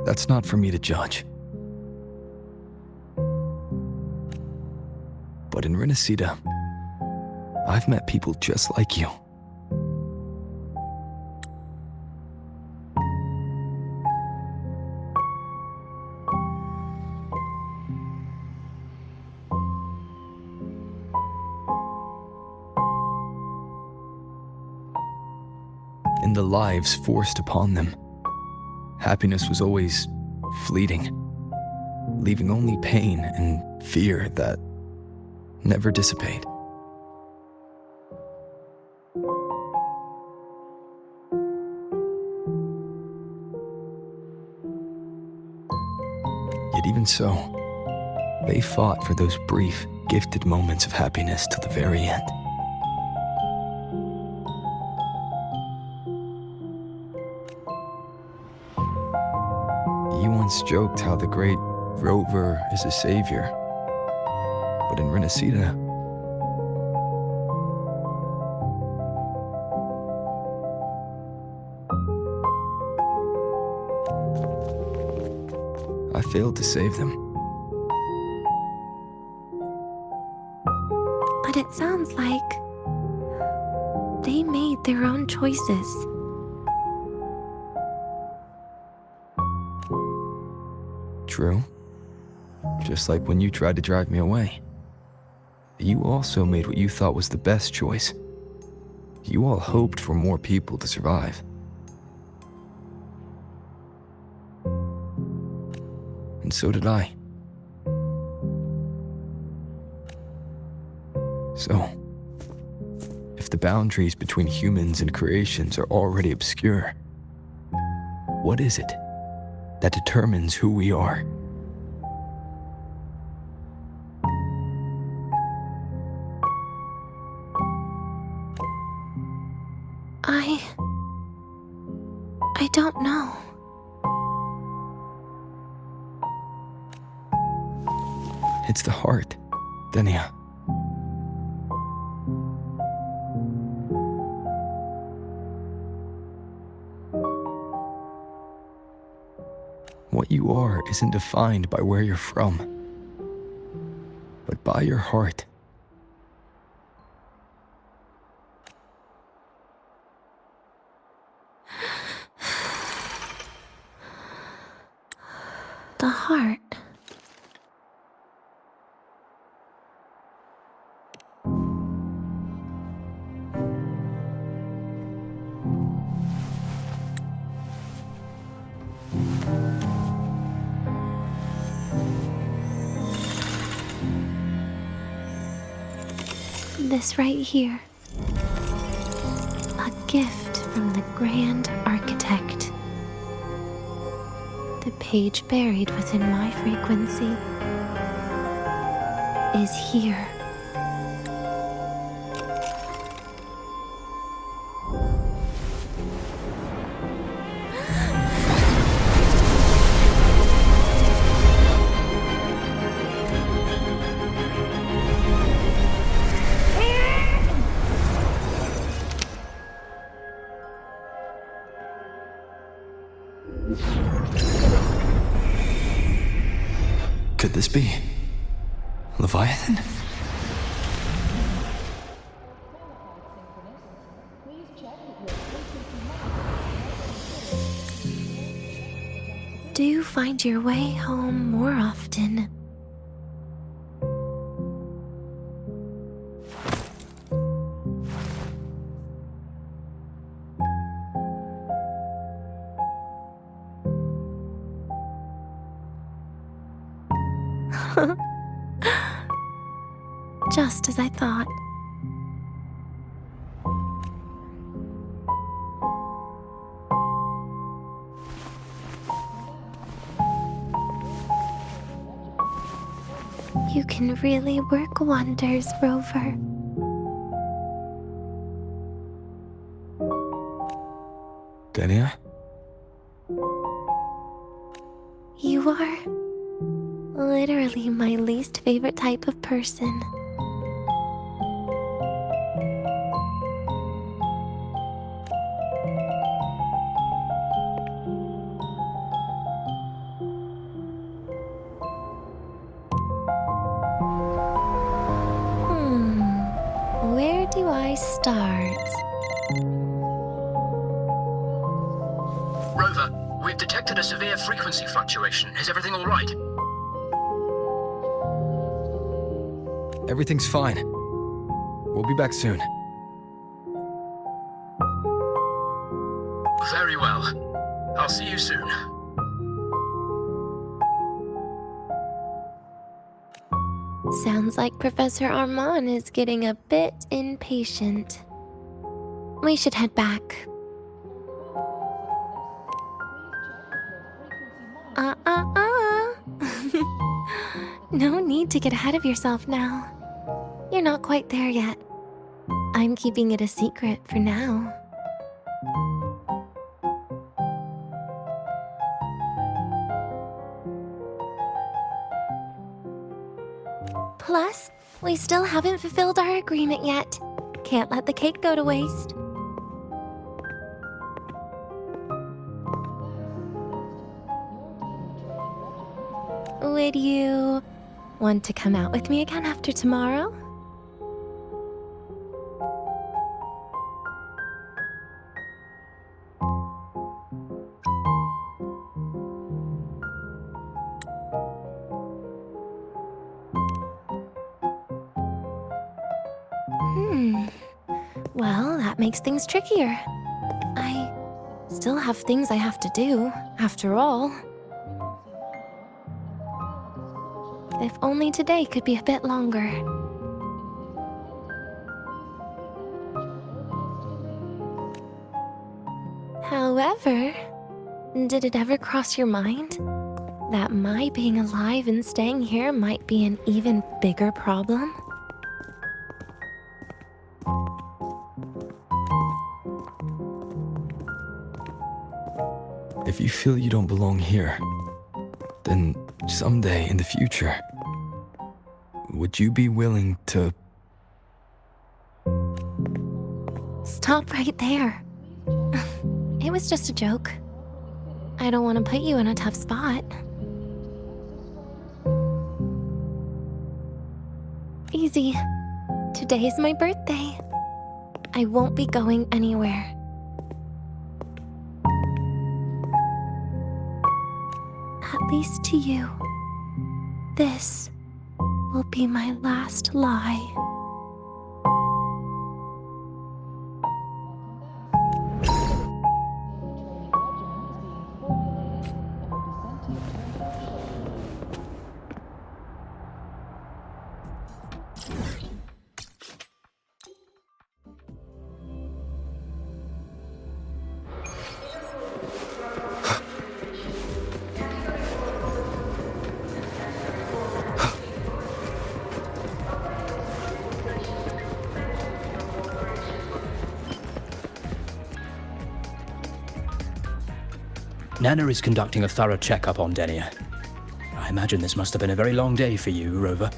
That's not for me to judge. But in Renacida, I've met people just like you. In the lives forced upon them, happiness was always fleeting, leaving only pain and fear that never dissipate. Yet even so, they fought for those brief, gifted moments of happiness till the very end. You once joked how the great rover is a savior, but in Renacida, I failed to save them. But it sounds like they made their own choices. True. Just like when you tried to drive me away. You also made what you thought was the best choice. You all hoped for more people to survive. And so did I. So, if the boundaries between humans and creations are already obscure, what is it that determines who we are? I don't know. It's the heart, Denia. What you are isn't defined by where you're from, but by your heart. The heart. This right here. A gift from the Grand Architect. The page buried within my frequency is here. Could this be Leviathan? Do you find your way home more often? Just as I thought. You can really work wonders, Rover. Denia? You are literally my least favorite type of person. Where do I start? Rover, we've detected a severe frequency fluctuation. Is everything all right? Everything's fine. We'll be back soon. Very well. I'll see you soon. Sounds like Professor Armand is getting a bit impatient. We should head back. No need to get ahead of yourself now. You're not quite there yet. I'm keeping it a secret for now. Plus, we still haven't fulfilled our agreement yet. Can't let the cake go to waste. Would you want to come out with me again after tomorrow? Well, that makes things trickier. I still have things I have to do, after all. If only today could be a bit longer. However, did it ever cross your mind that my being alive and staying here might be an even bigger problem? If you feel you don't belong here, then someday in the future, would you be willing to... Stop right there. It was just a joke. I don't want to put you in a tough spot. Easy. Today's my birthday. I won't be going anywhere. At least to you. This will be my last lie. Nana is conducting a thorough checkup on Denia. I imagine this must have been a very long day for you, Rover.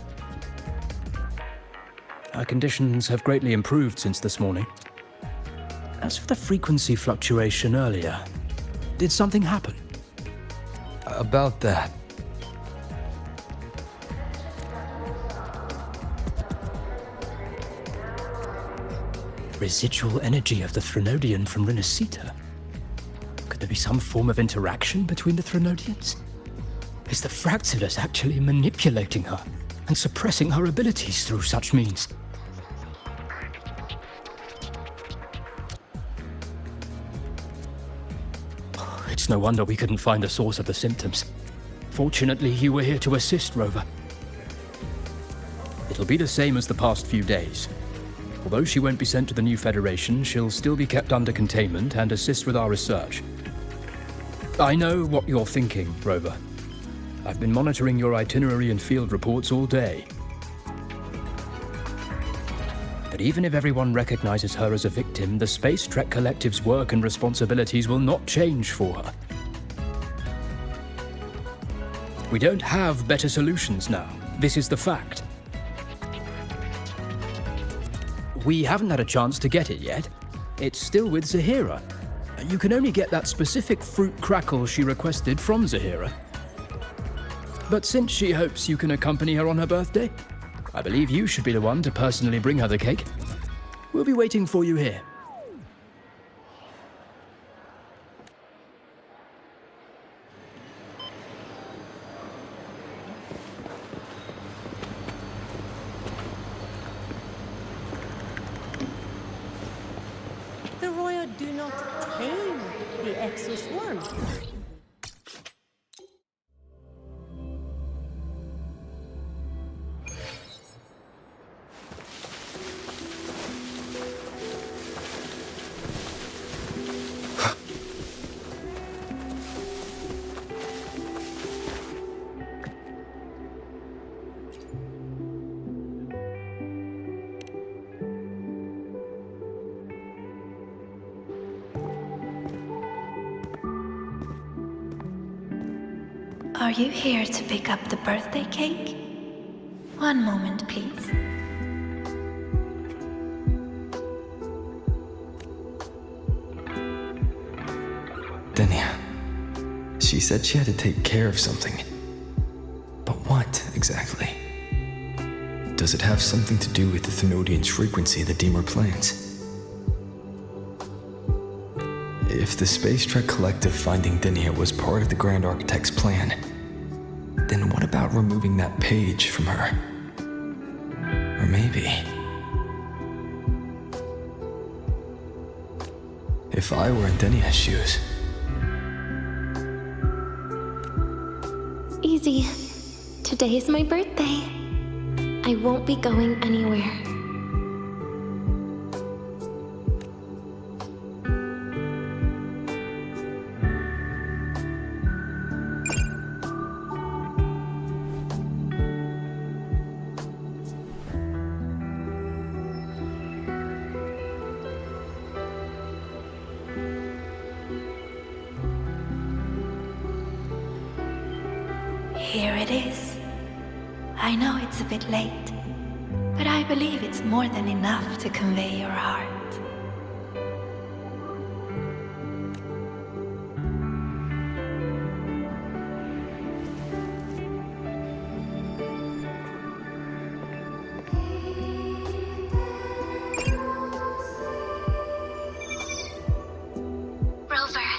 Her conditions have greatly improved since this morning. As for the frequency fluctuation earlier, did something happen? About that... residual energy of the Threnodian from Renacita. Could there be some form of interaction between the Threnodians? Is the Fractsidus actually manipulating her and suppressing her abilities through such means? It's no wonder we couldn't find the source of the symptoms. Fortunately, you were here to assist, Rover. It'll be the same as the past few days. Although she won't be sent to the new Federation, she'll still be kept under containment and assist with our research. I know what you're thinking, Rover. I've been monitoring your itinerary and field reports all day. But even if everyone recognizes her as a victim, the Spacetrek Collective's work and responsibilities will not change for her. We don't have better solutions now. This is the fact. We haven't had a chance to get it yet. It's still with Zahira. You can only get that specific fruit crackle she requested from Zahira. But since she hopes you can accompany her on her birthday, I believe you should be the one to personally bring her the cake. We'll be waiting for you here. The Roya do not tame the exoswarm. Are you here to pick up the birthday cake? One moment, please. Denia. She said she had to take care of something. But what, exactly? Does it have something to do with the Thenodian's frequency the Deemer planes? If the Spacetrek Collective finding Denia was part of the Grand Architect's plan, then what about removing that page from her? Or maybe... if I were in Denia's shoes... Easy. Today is my birthday. I won't be going anywhere. Here it is. I know it's a bit late, but I believe it's more than enough to convey your heart. Rover,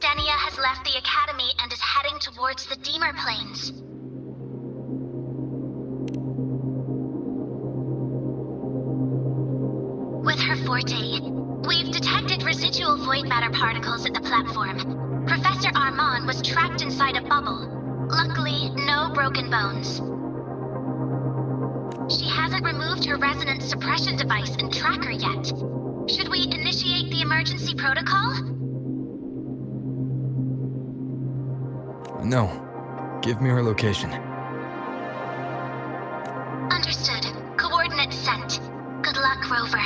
Denia has left the Academy and is heading towards the Deemer Plains. With her forte, we've detected residual void matter particles at the platform. Professor Armand was trapped inside a bubble. Luckily, no broken bones. She hasn't removed her resonance suppression device and tracker yet. Should we initiate the emergency protocol? No. Give me her location. Understood. Coordinates sent. Good luck, Rover.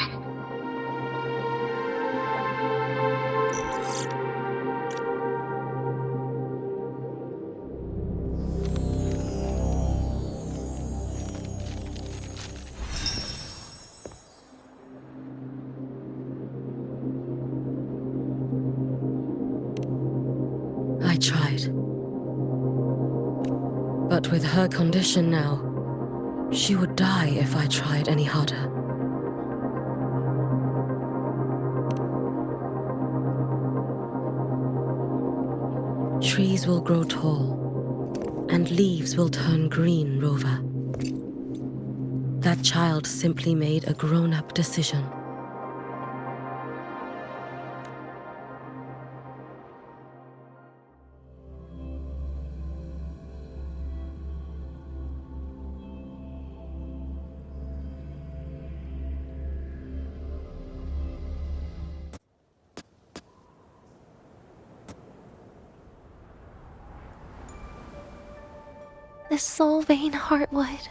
I tried. But with her condition now, she would die if I tried any harder. trees will grow tall, and leaves will turn green, Rover. That child simply made a grown-up decision. The Soul Vein Heartwood.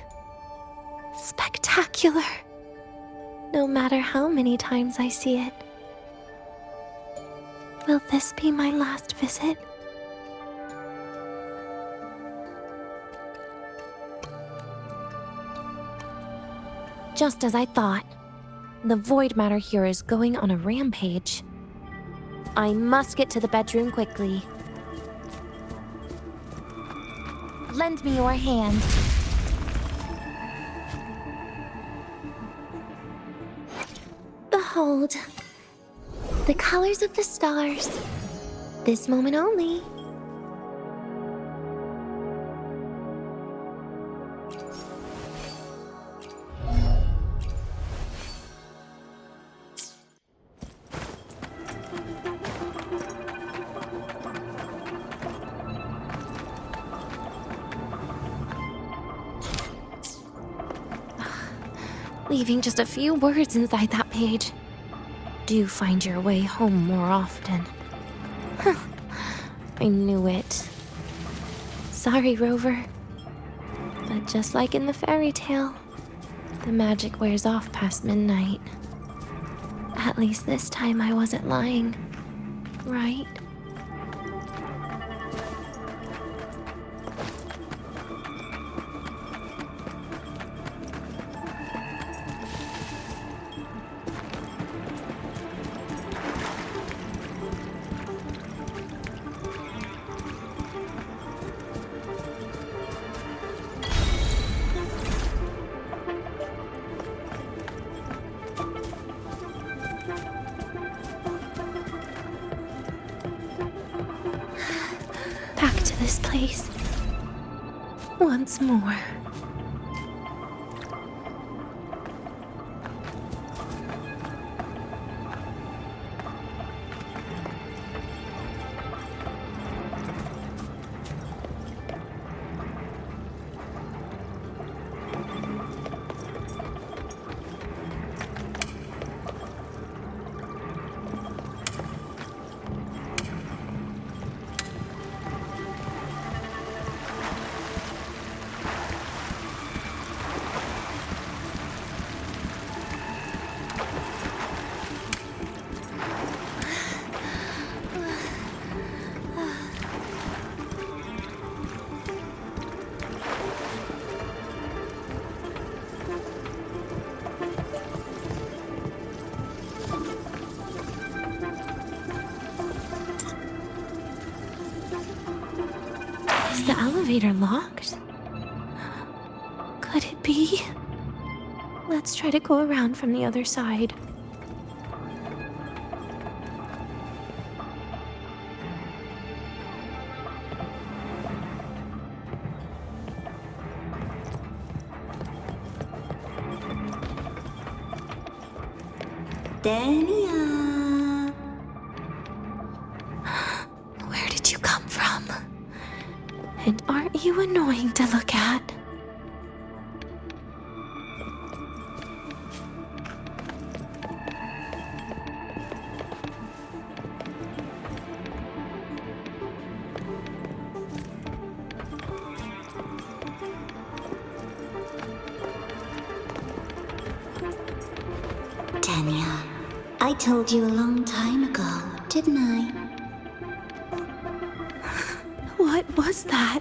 Spectacular. No matter how many times I see it. Will this be my last visit? Just as I thought. The void matter here is going on a rampage. I must get to the bedroom quickly. Lend me your hand. Behold, the colors of the stars. This moment only. Leaving just a few words inside that page. Do find your way home more often. I knew it. Sorry, Rover. But just like in the fairy tale, the magic wears off past midnight. At least this time I wasn't lying, right? Back to this place. Once more. Is the elevator locked? Could it be? Let's try to go around from the other side. Denia! Where did you come from? And aren't you annoying to look at? Denia, I told you a long time ago, didn't I? What was that?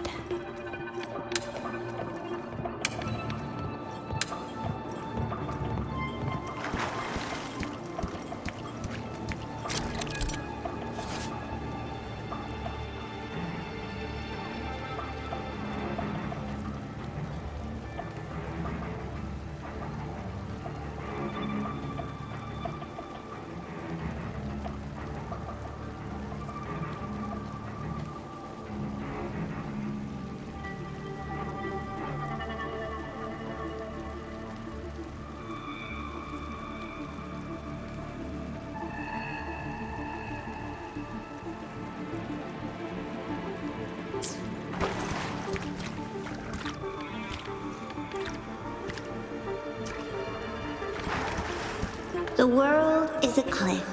The world is a cliff,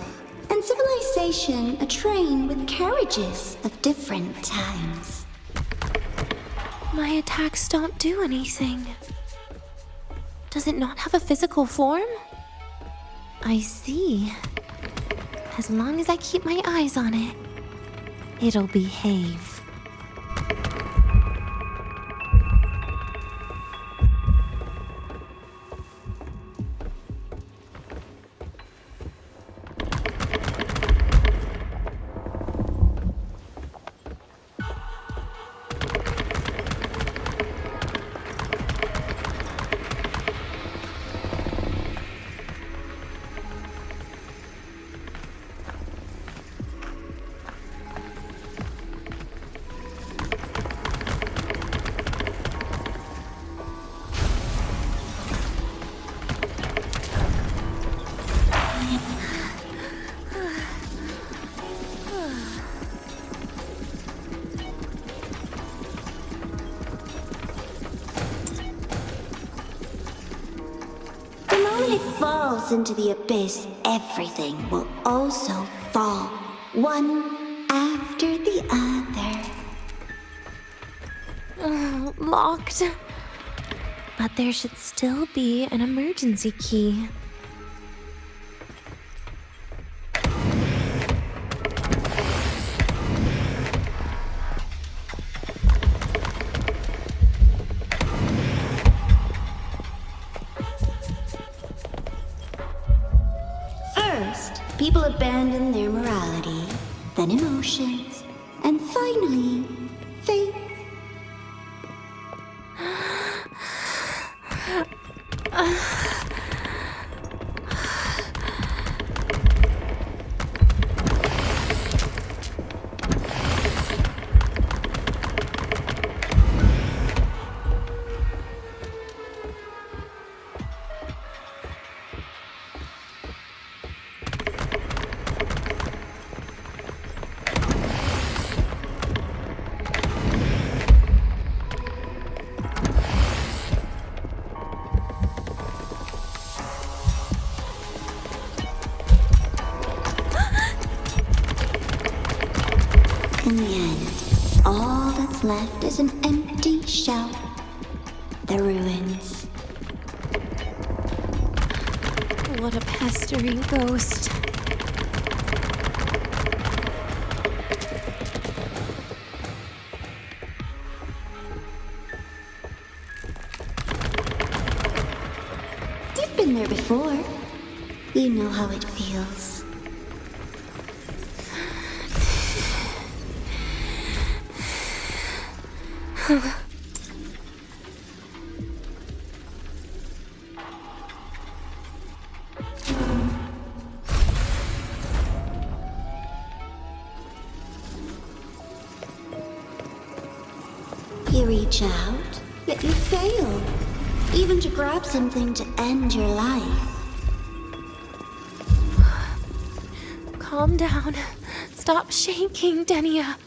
and civilization a train with carriages of different times. My attacks don't do anything. Does it not have a physical form? I see. As long as I keep my eyes on it, it'll behave. Into the abyss, everything will also fall, one after the other. Locked. But there should still be an emergency key. People abandon their morality, then emotions, and finally, faith. In the end, all that's left is an empty shell. The ruins. What a pestering ghost. You've been there before. You know how it feels. You reach out, yet you fail. Even to grab something to end your life. Calm down. Stop shaking, Denia.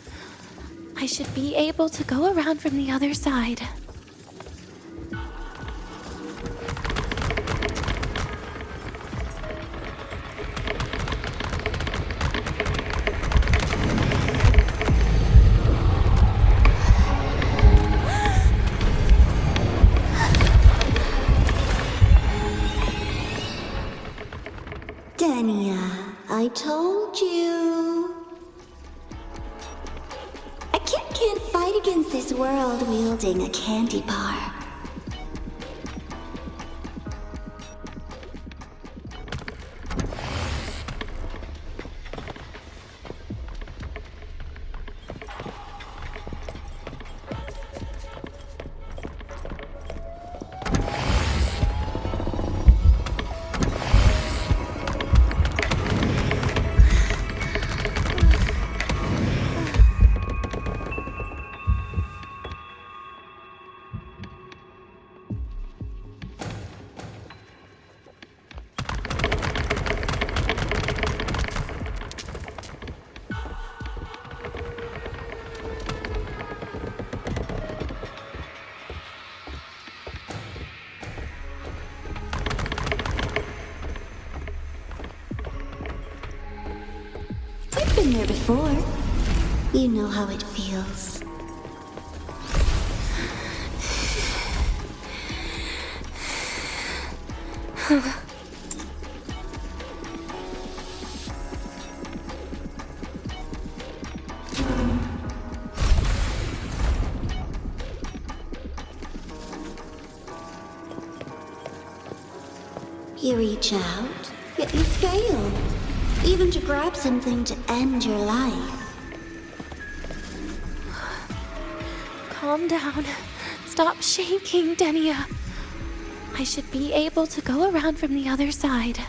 I should be able to go around from the other side. Denia, I told you. A kid can't fight against this world wielding a candy bar. been there before. You know how it feels. You reach out, yet you fail. Even to grab something to end your life. Calm down. Stop shaking, Denia. I should be able to go around from the other side.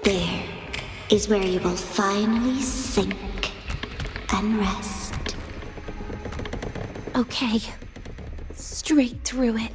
There is where you will finally sink and rest. Okay. Straight through it.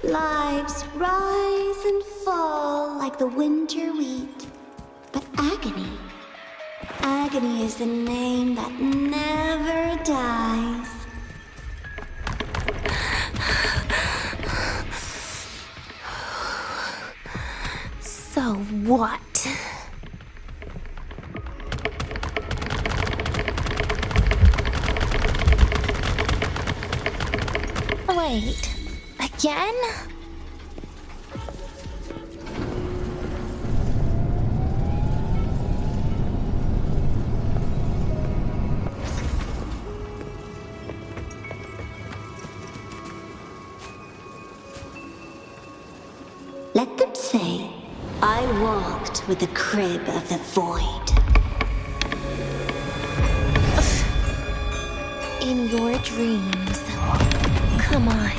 Lives rise and fall like the winter wheat. But agony is the name that never dies. So what? Wait. Again? Let them say, I walked with the crib of the void. In your dreams. Come on.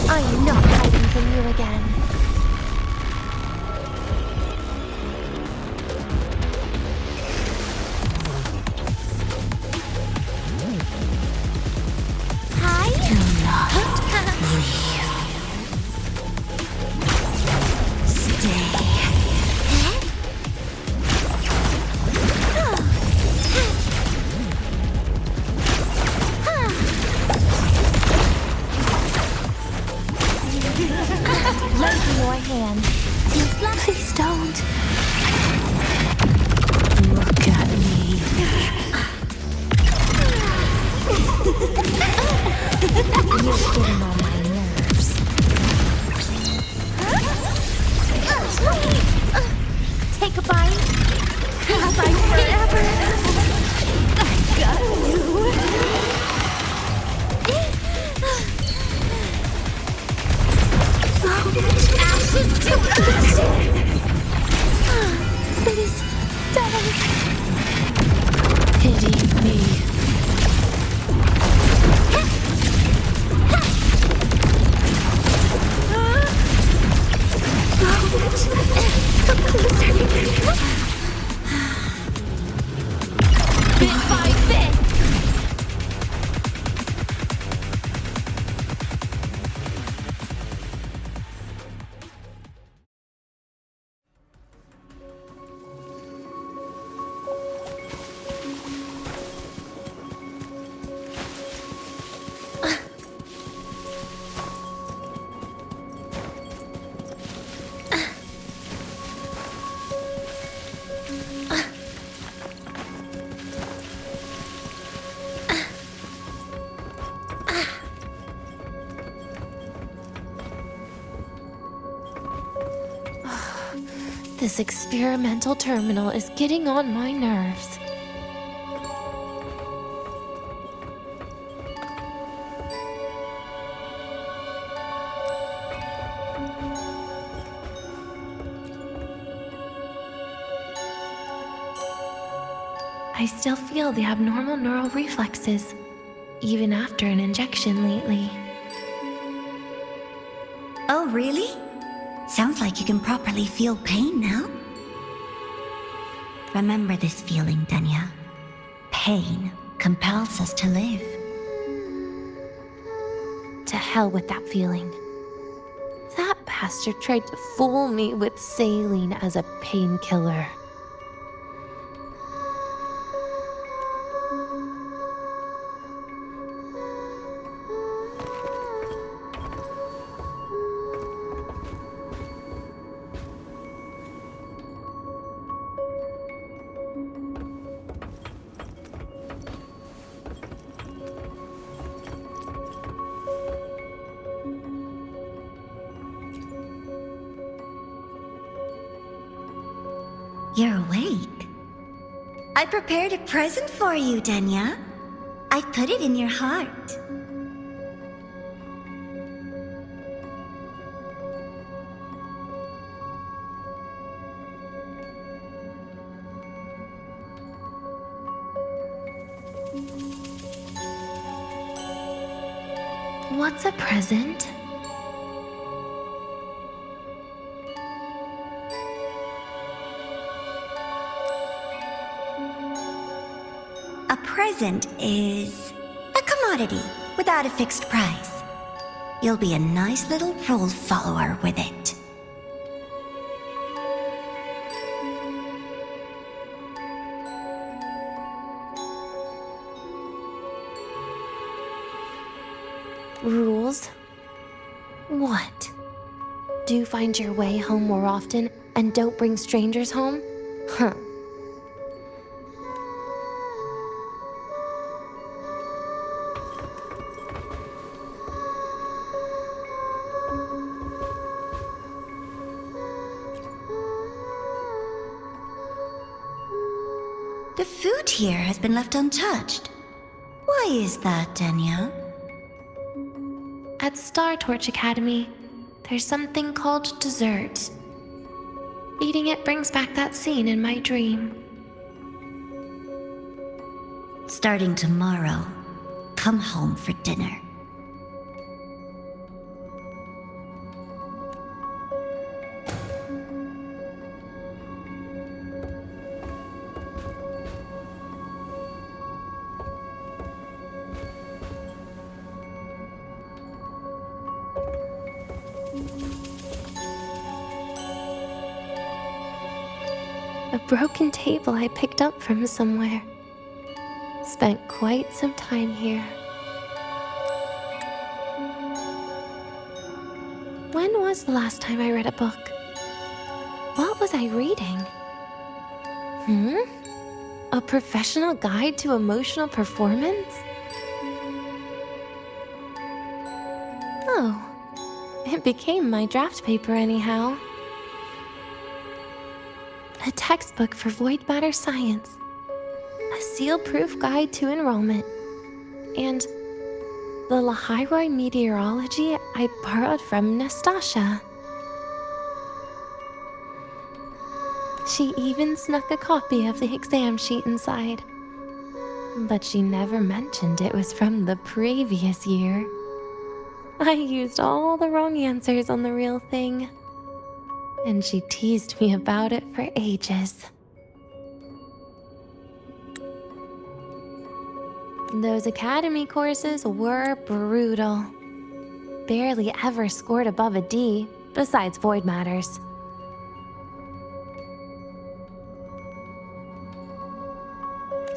I am not hiding from you again. Hi. Do not breathe. Stay. Lend me your hand. Please don't. Look at me. You're getting on my nerves. Take a bite. I'll bite forever. I got you. Ashes to ashes! Please, don't. Pity me. Bit by bit. This experimental terminal is getting on my nerves. I still feel the abnormal neural reflexes, even after an injection lately. Oh, really? Sounds like you can properly feel pain now. Remember this feeling, Denia. Pain compels us to live. To hell with that feeling. That bastard tried to fool me with saline as a painkiller. You're awake. I prepared a present for you, Denia. I put it in your heart. What's a present? A present is a commodity without a fixed price. You'll be a nice little rule follower with it. Rules? What? Do find your way home more often and don't bring strangers home? Huh. The food here has been left untouched. Why is that, Denia? At Star Torch Academy, there's something called dessert. Eating it brings back that scene in my dream. Starting tomorrow, come home for dinner. A broken table I picked up from somewhere. Spent quite some time here. When was the last time I read a book? What was I reading? A professional guide to emotional performance? Oh, it became my draft paper anyhow. A textbook for void matter science, a seal-proof guide to enrollment, and the Lahai-Roi meteorology I borrowed from Nastasha. She even snuck a copy of the exam sheet inside, but she never mentioned it was from the previous year. I used all the wrong answers on the real thing, and she teased me about it for ages. Those academy courses were brutal. Barely ever scored above a D, besides void matters.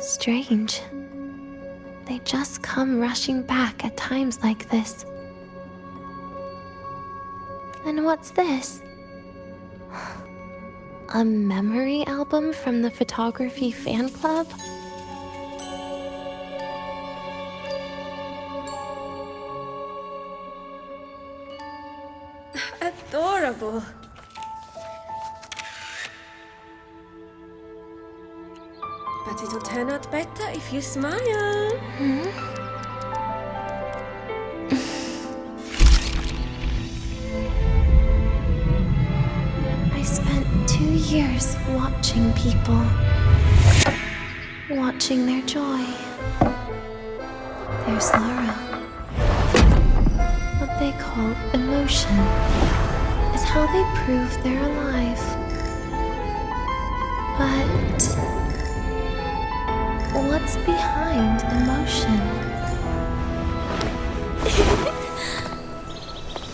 Strange. They just come rushing back at times like this. And what's this? A memory album from the photography fan club? Adorable. But it'll turn out better if you smile. I spent 2 years watching people. watching their joy, their sorrow. What they call emotion is how they prove they're alive. But what's behind emotion?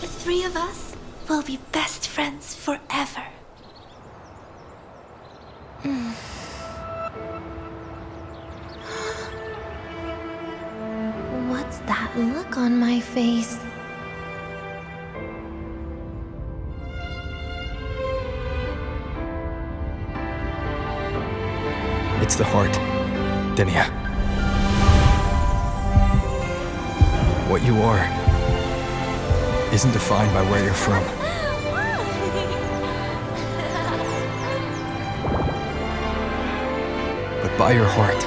The three of us will be best friends forever. What's that look on my face? It's the heart, Denia. What you are isn't defined by where you're from. But by your heart.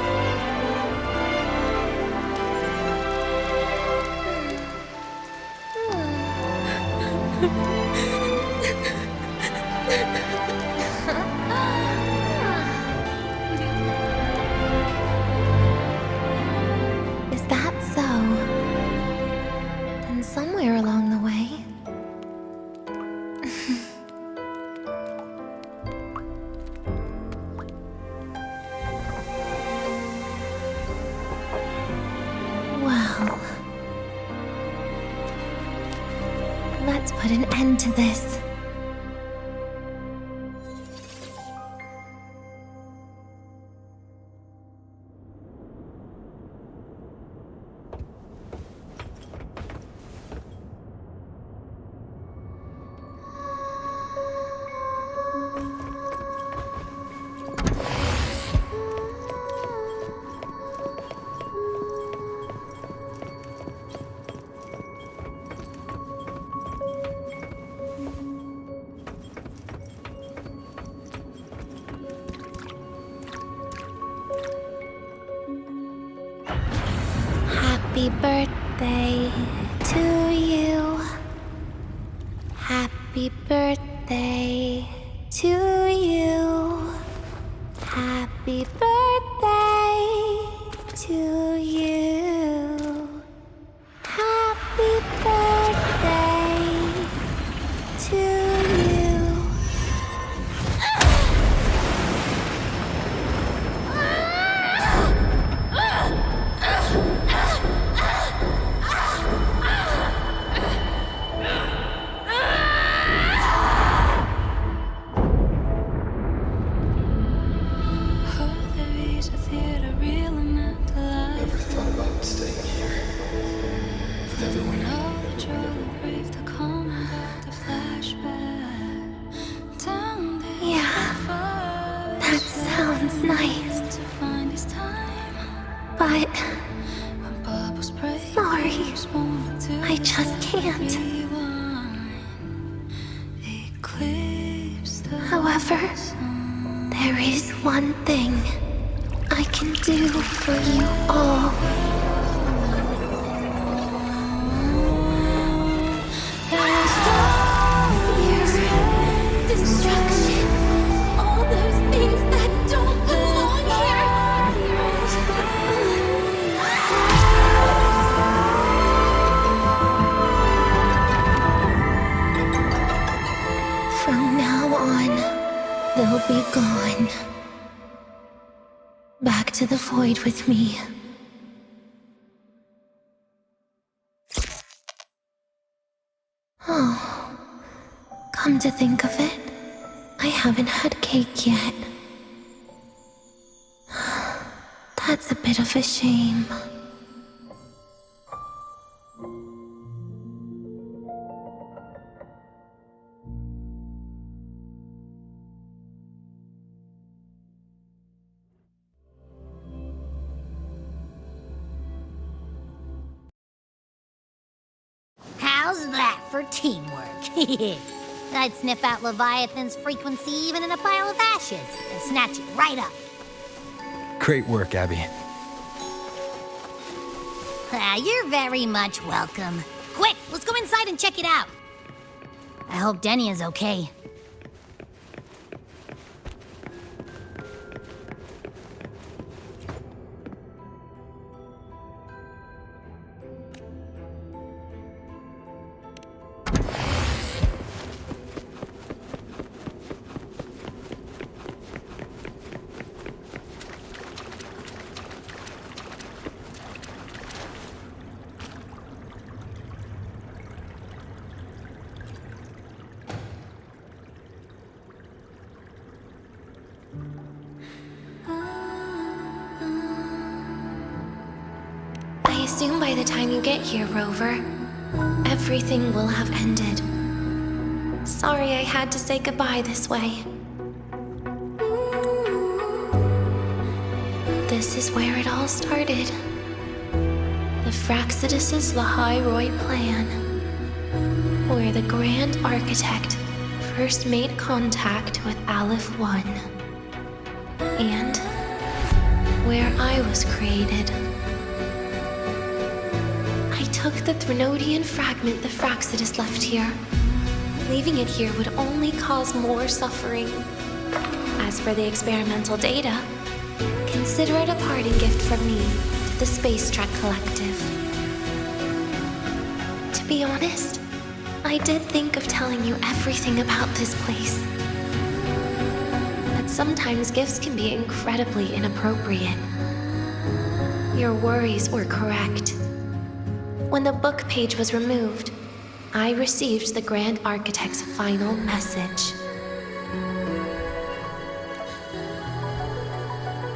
Is that so? Then somewhere along the way... Well... Let's put an end to this. Happy birthday to you. Happy birthday to you. Happy birthday to you. Happy birthday to you. Nice. But... sorry. I just can't. However, there is one thing I can do for you all. Destruction. All those things that don't belong here. From now on, they'll be gone. Back to the void with me. Oh, come to think of it, I haven't had cake yet. That's a bit of a shame. How's that for teamwork? I'd sniff out Leviathan's frequency even in a pile of ashes and snatch it right up. Great work, Abby. You're very much welcome. Quick, let's go inside and check it out. I hope Denia's okay. assume by the time you get here, Rover, everything will have ended. Sorry I had to say goodbye this way. This is where it all started. The Fractsidus' Lahai-Roi plan, where the Grand Architect first made contact with Aleph-1, and where I was created. I took the Threnodian fragment the Fractsidus left here. Leaving it here would only cause more suffering. As for the experimental data, consider it a parting gift from me to the Spacetrek Collective. To be honest, I did think of telling you everything about this place. But sometimes gifts can be incredibly inappropriate. Your worries were correct. When the book page was removed, I received the Grand Architect's final message.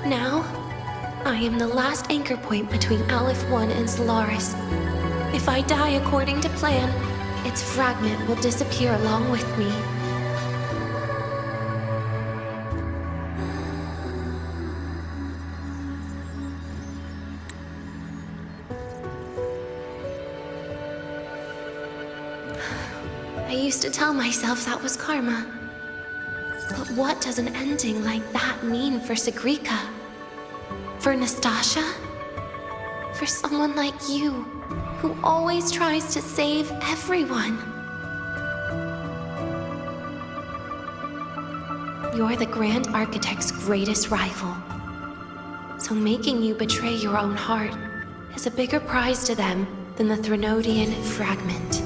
Now, I am the last anchor point between Aleph-1 and Solaris. If I die according to plan, its fragment will disappear along with me. I used to tell myself that was karma. But what does an ending like that mean for Segrika? For Nastasha? For someone like you, who always tries to save everyone? You're the Grand Architect's greatest rival. So making you betray your own heart is a bigger prize to them than the Threnodian fragment.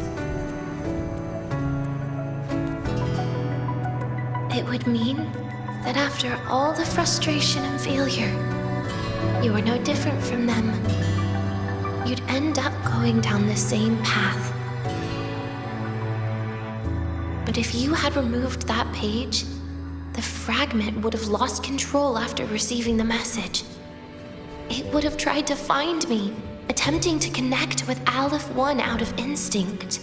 It would mean that after all the frustration and failure, you are no different from them. You'd end up going down the same path. But if you had removed that page, the fragment would have lost control after receiving the message. It would have tried to find me, attempting to connect with Aleph-1 out of instinct.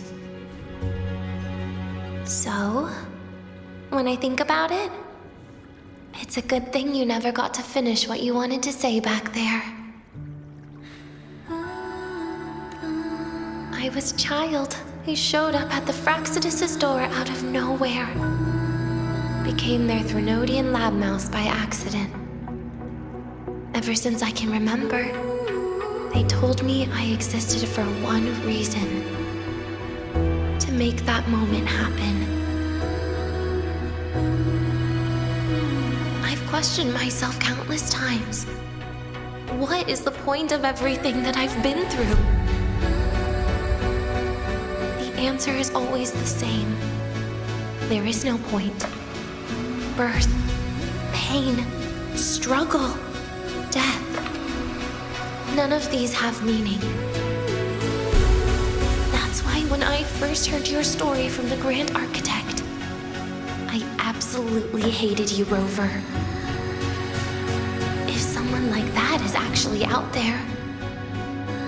So, when I think about it, it's a good thing you never got to finish what you wanted to say back there. I was a child who showed up at the Fractsidus' door out of nowhere. Became their Threnodian lab mouse by accident. Ever since I can remember, they told me I existed for one reason: to make that moment happen. I've questioned myself countless times. What is the point of everything that I've been through? The answer is always the same. There is no point. Birth, pain, struggle, death. None of these have meaning. That's why when I first heard your story from the Grand Architect, I absolutely hated you, Rover. If someone like that is actually out there,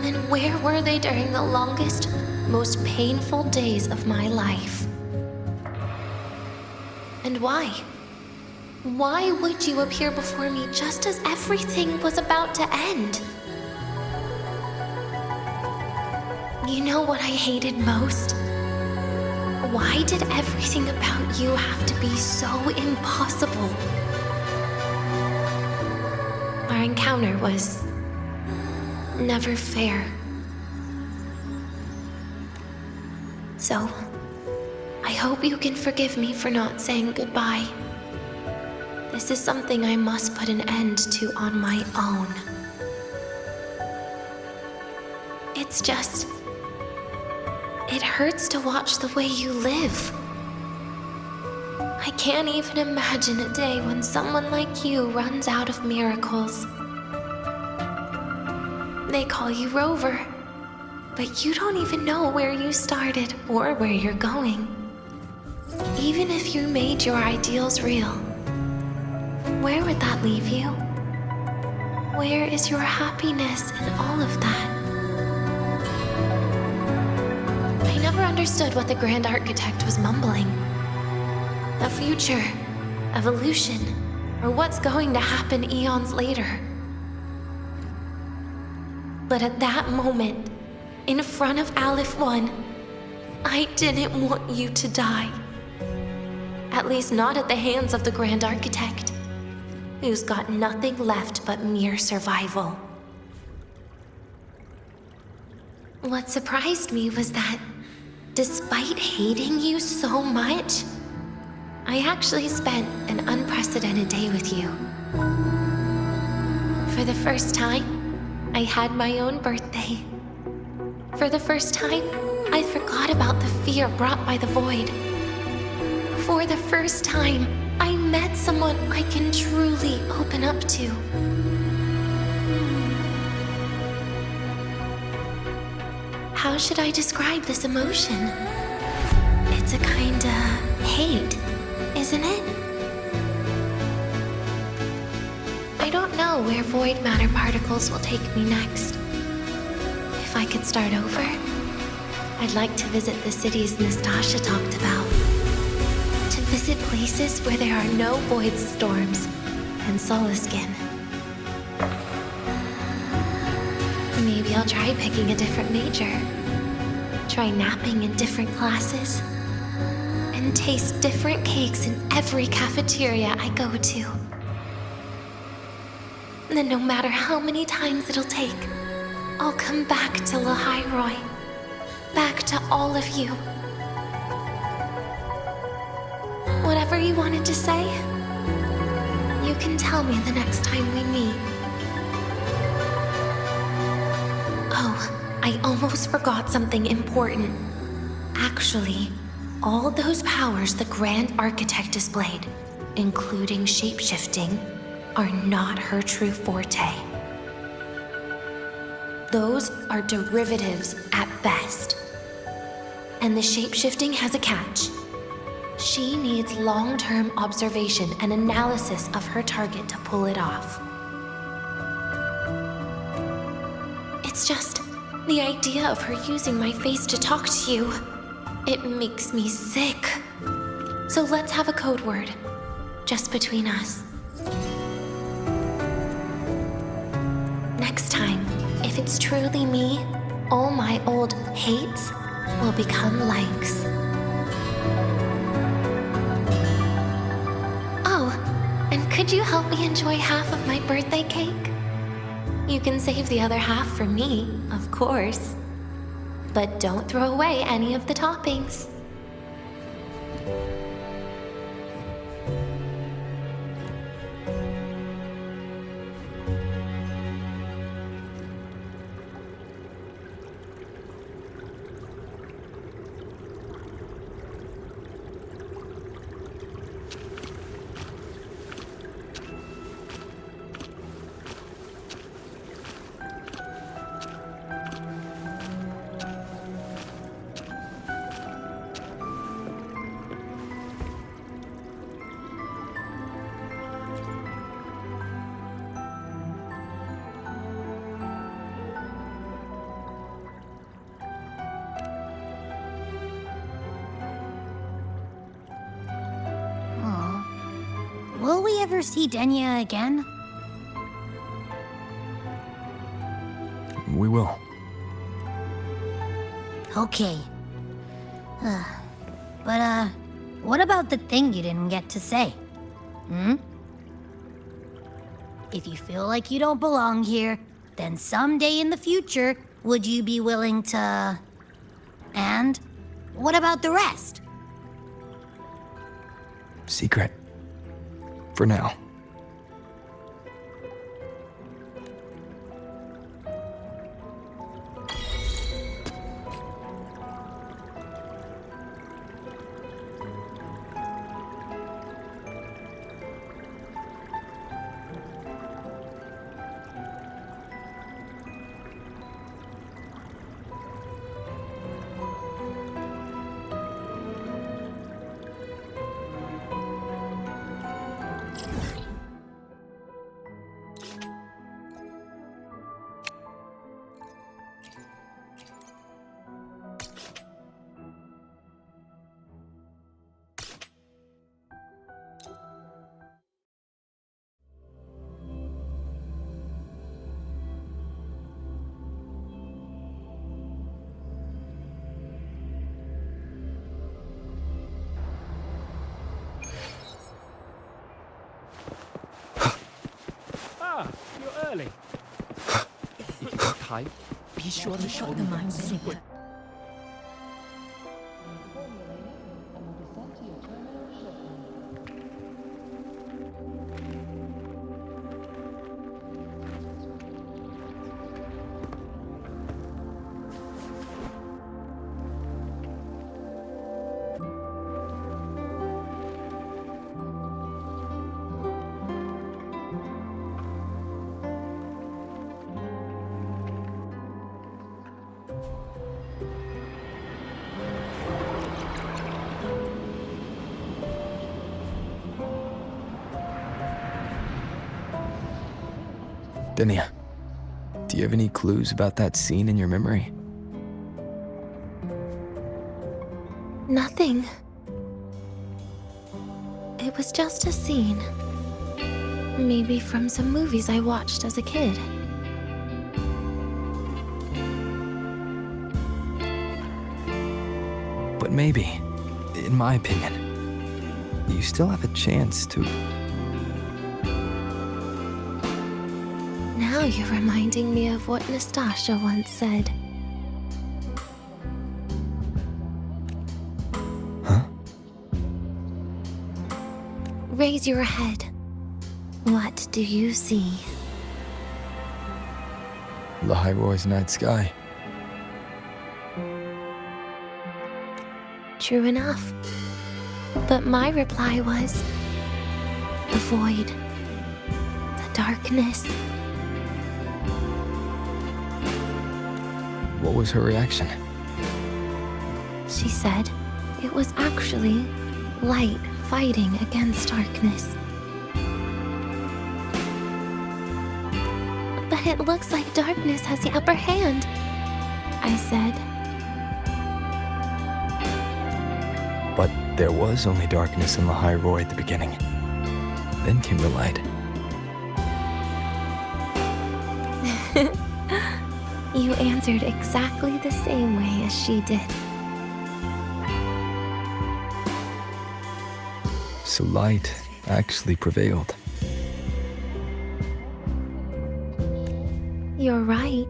then where were they during the longest, most painful days of my life? And why? Why would you appear before me just as everything was about to end? You know what I hated most? Why did everything about you have to be so impossible? Our encounter was never fair. So, I hope you can forgive me for not saying goodbye. This is something I must put an end to on my own. It's just, it hurts to watch the way you live. I can't even imagine a day when someone like you runs out of miracles. They call you Rover, but you don't even know where you started or where you're going. Even if you made your ideals real, where would that leave you? Where is your happiness in all of that? never understood what the Grand Architect was mumbling. The future, evolution, or what's going to happen eons later. But at that moment, in front of Aleph 1, I didn't want you to die. At least not at the hands of the Grand Architect, who's got nothing left but mere survival. What surprised me was that, despite hating you so much, I actually spent an unprecedented day with you. For the first time, I had my own birthday. For the first time, I forgot about the fear brought by the void. For the first time, I met someone I can truly open up to. How should I describe this emotion? It's a kinda hate, isn't it? I don't know where void matter particles will take me next. If I could start over, I'd like to visit the cities Nastasha talked about. To visit places where there are no void storms and Solaskin. Maybe I'll try picking a different major. Try napping in different classes. And taste different cakes in every cafeteria I go to. Then no matter how many times it'll take, I'll come back to Lahai-Roi. Back to all of you. Whatever you wanted to say, you can tell me the next time we meet. Oh, I almost forgot something important. Actually, all those powers the Grand Architect displayed, including shape-shifting, are not her true forte. Those are derivatives at best. And the shape-shifting has a catch. She needs long-term observation and analysis of her target to pull it off. It's just the idea of her using my face to talk to you. It makes me sick. So let's have a code word, just between us. Next time, if it's truly me, all my old hates will become likes. Oh, and could you help me enjoy half of my birthday cake? You can save the other half for me, of course. But don't throw away any of the toppings. Will we ever see Denia again? We will. Okay. But, what about the thing you didn't get to say? If you feel like you don't belong here, then someday in the future, would you be willing to... And what about the rest? Secret. For now. early. If you get tight, be sure to show me that secret. Denia, do you have any clues about that scene in your memory? Nothing. It was just a scene. Maybe from some movies I watched as a kid. But maybe, in my opinion, you still have a chance to... Now you're reminding me of what Nastasha once said. Huh? Raise your head. What do you see? Lahai-Roi's night sky. True enough. But my reply was... the void. The darkness. What was her reaction? She said it was actually light fighting against darkness. But it looks like darkness has the upper hand, I said. But there was only darkness in Lahai-Roi at the beginning. Then came the light. You answered exactly the same way as she did. So light actually prevailed. You're right.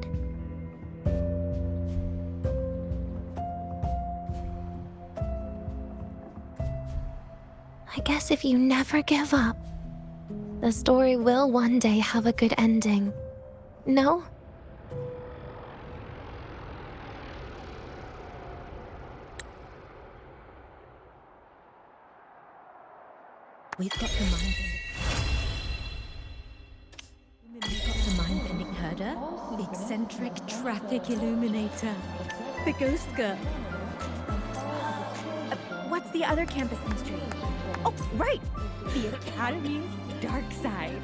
I guess if you never give up, the story will one day have a good ending. No? We've got the mind-bending herder, the eccentric traffic illuminator, the ghost girl. What's the other campus mystery? Oh, right! The Academy's dark side.